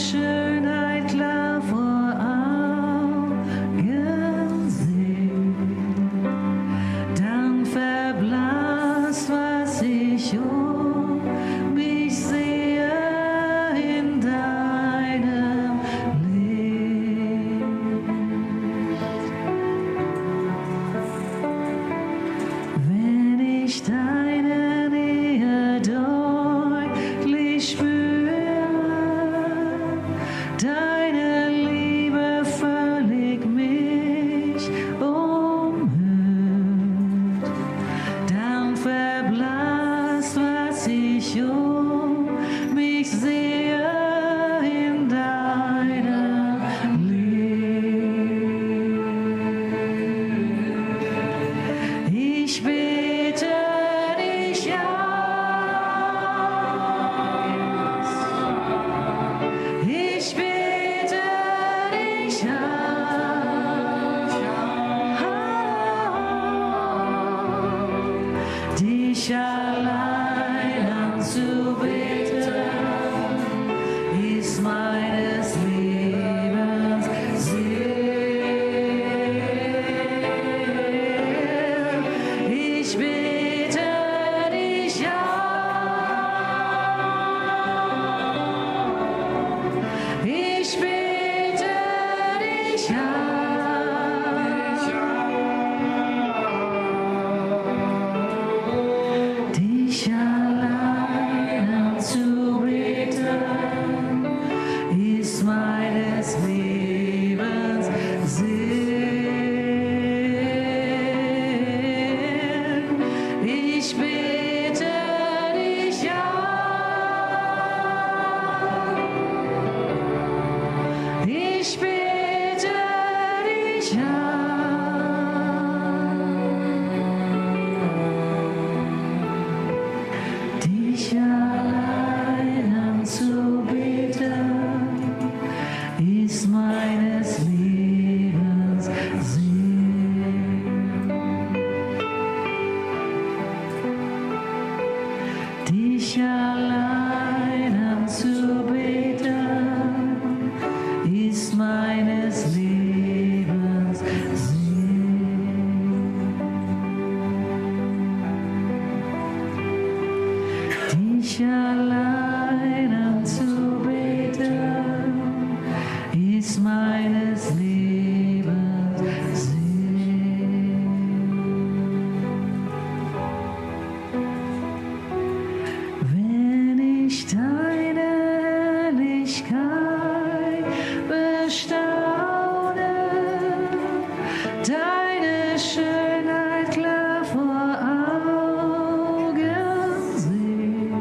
Schönheit klar vor Augen sehe, dann verblasst, was ich um mich sehe in deinem Licht. Wenn ich deine Nähe deutlich spüre, deine Liebe völlig mich umhüllt, dann verblasst, was ich um mich sehe in deinem Licht. Ich bete dich an. Ich bete dich an. Dich allein anzubeten ist meines Lebens Sinn. Ich bete dich an. Ich bete dich an. Dich allein anzubeten ist meines Lebens Sinn. Ich bete dich an. Ich bete dich an. Dich allein anzubeten ist meines Lebens Sinn. Dich allein anzubeten ist meines Lebens Sinn. Dich allein anzubeten ist meines Lebens Sinn. Wenn ich deine Herrlichkeit bestaune, deine Schönheit klar vor Augen sehe,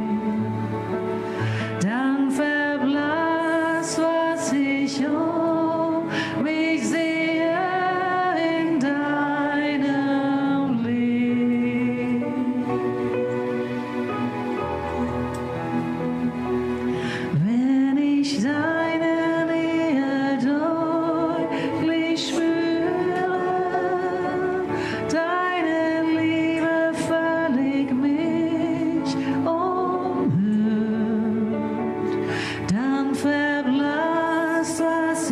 dann verblasst, was ich um mich sehe in deinem Licht. Wenn ich deine Nähe deutlich spüre, deine Liebe völlig mich umhüllt, dann verblasst, was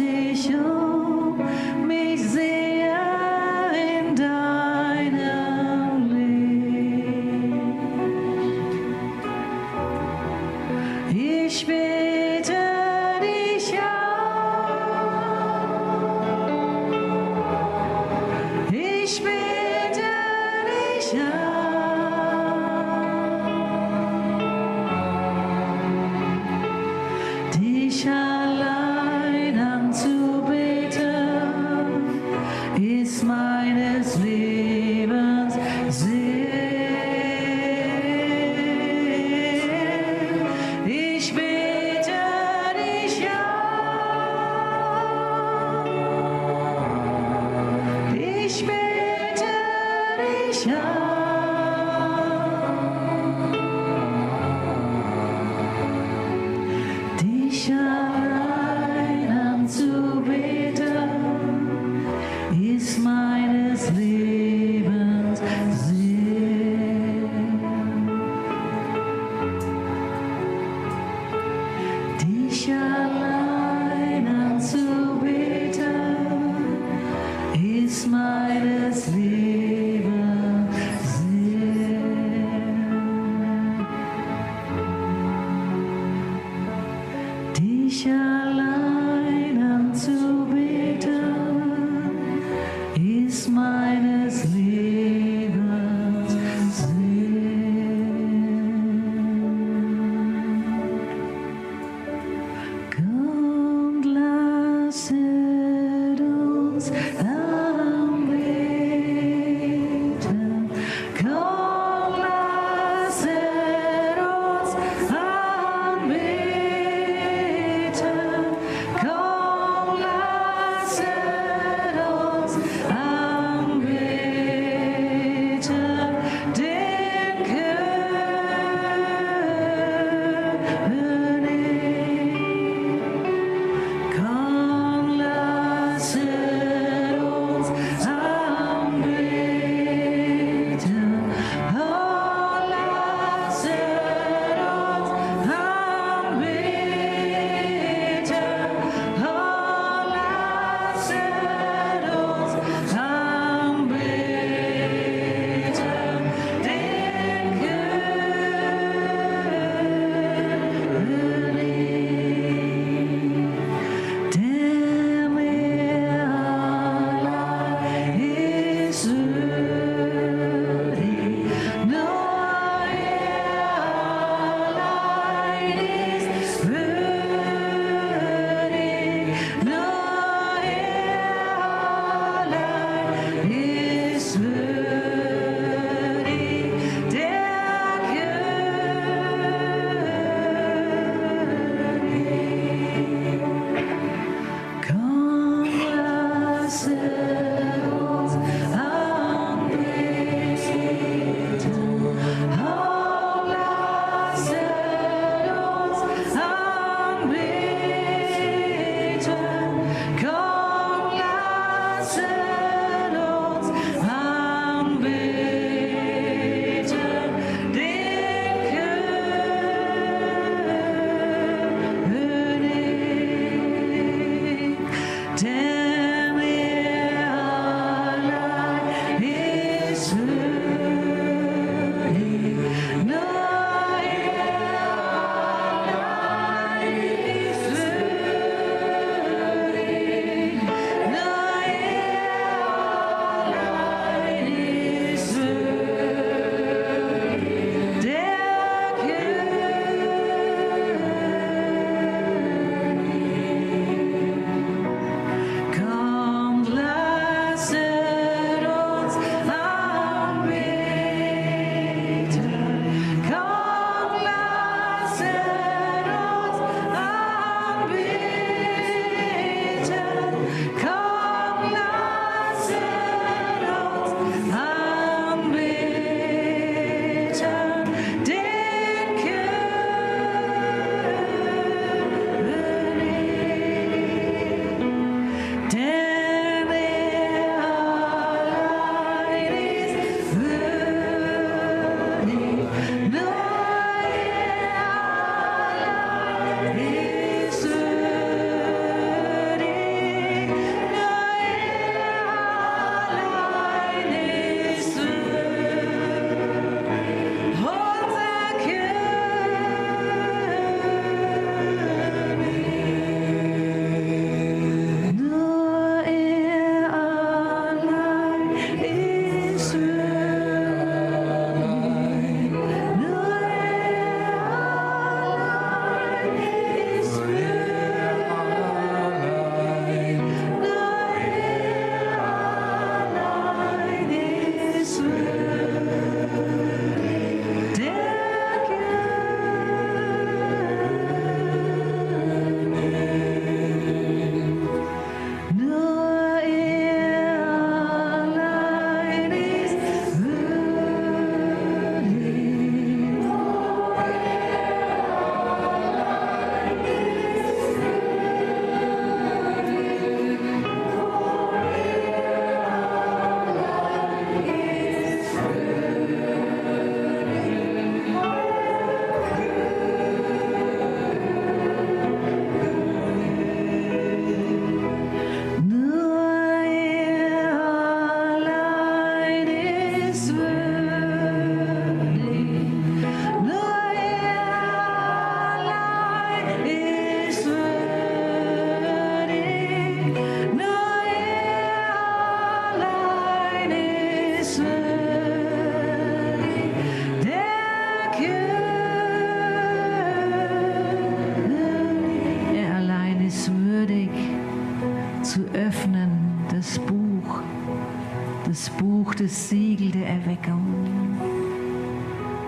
das Siegel der Erweckung.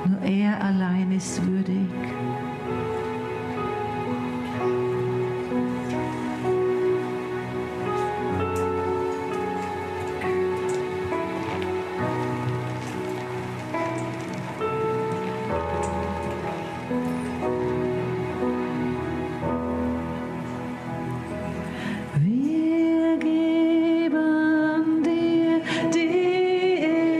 Nur er allein ist würdig. Wir geben dir die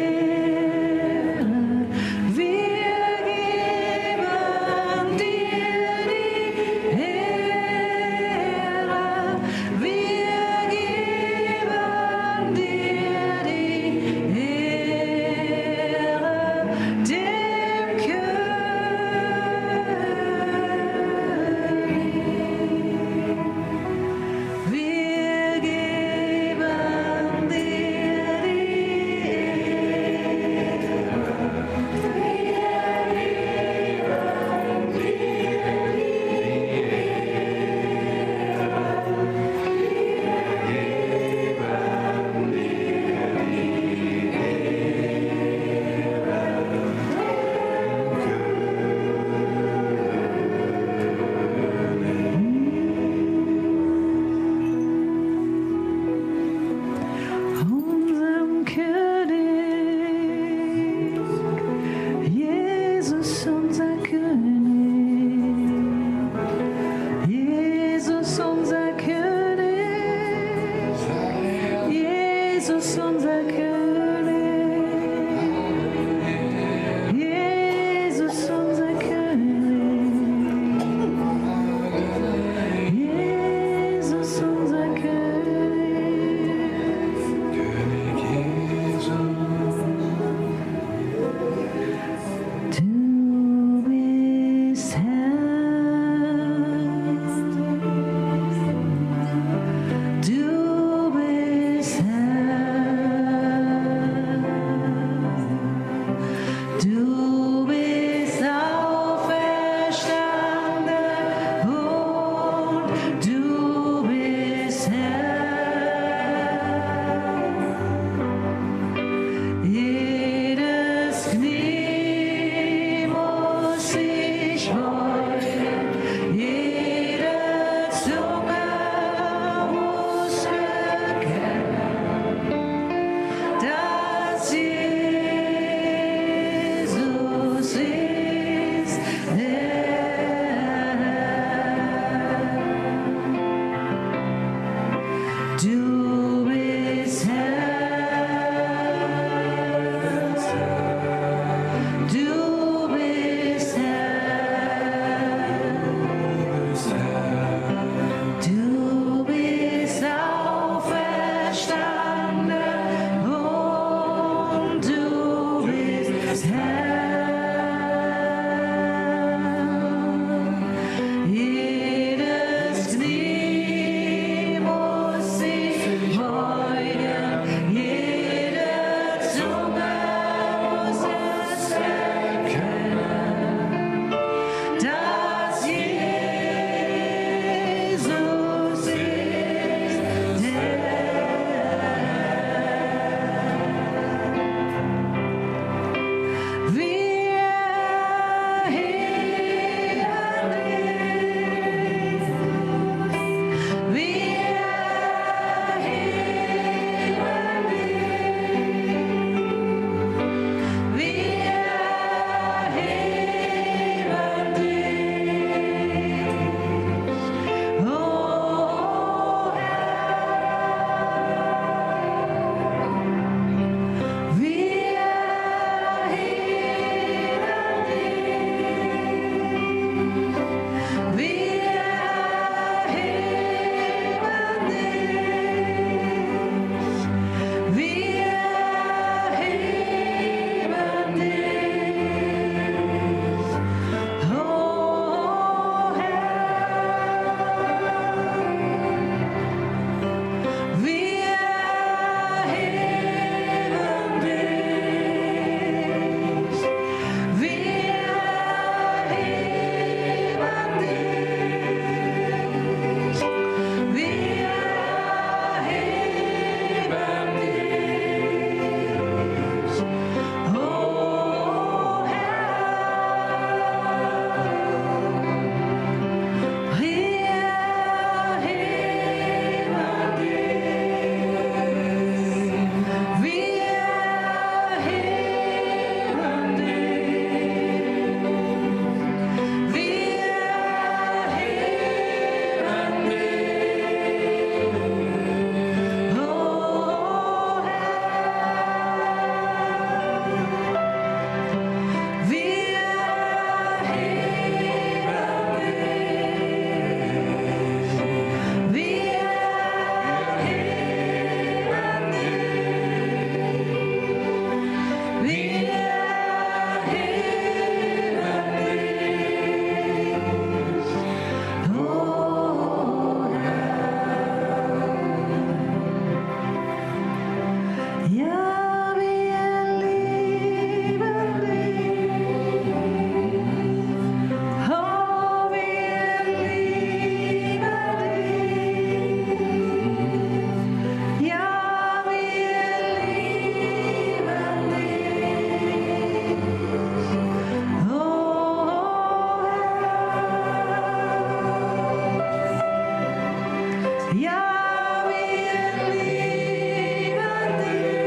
Ja, wir lieben dich.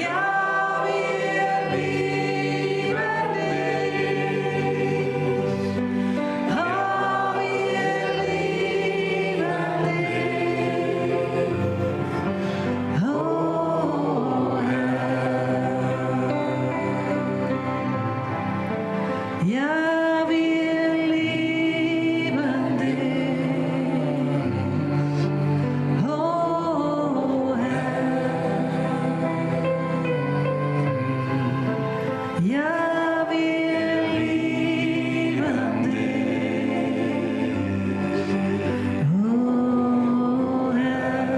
Ja, wir lieben dich. Oh, wir lieben dich. Oh, Herr. Ja, wir lieben dich. Oh, Herr. Ja, wir lieben dich. Oh, Herr.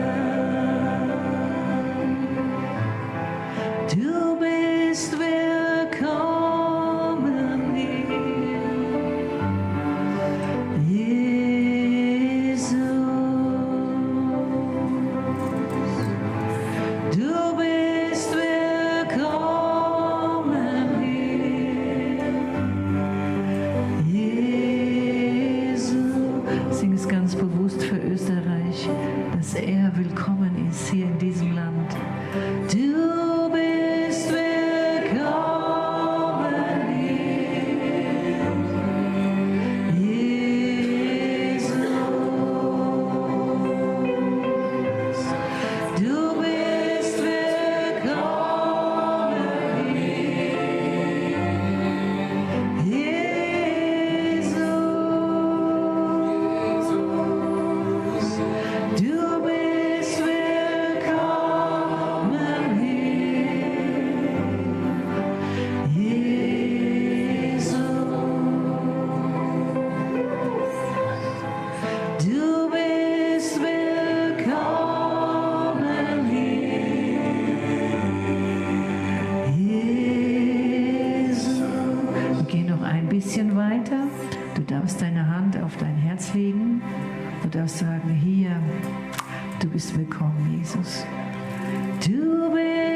Du bist willkommen hier, Jesus. Du bist willkommen hier, Jesus. Sing es ganz bewusst für Österreich, dass er willkommen ist hier in diesem Land. Du bist willkommen hier, Jesus. Du bist willkommen hier, Jesus. Du bist willkommen bisschen weiter. Du darfst deine Hand auf dein Herz legen. Du darfst sagen, hier, du bist willkommen, Jesus. Du bist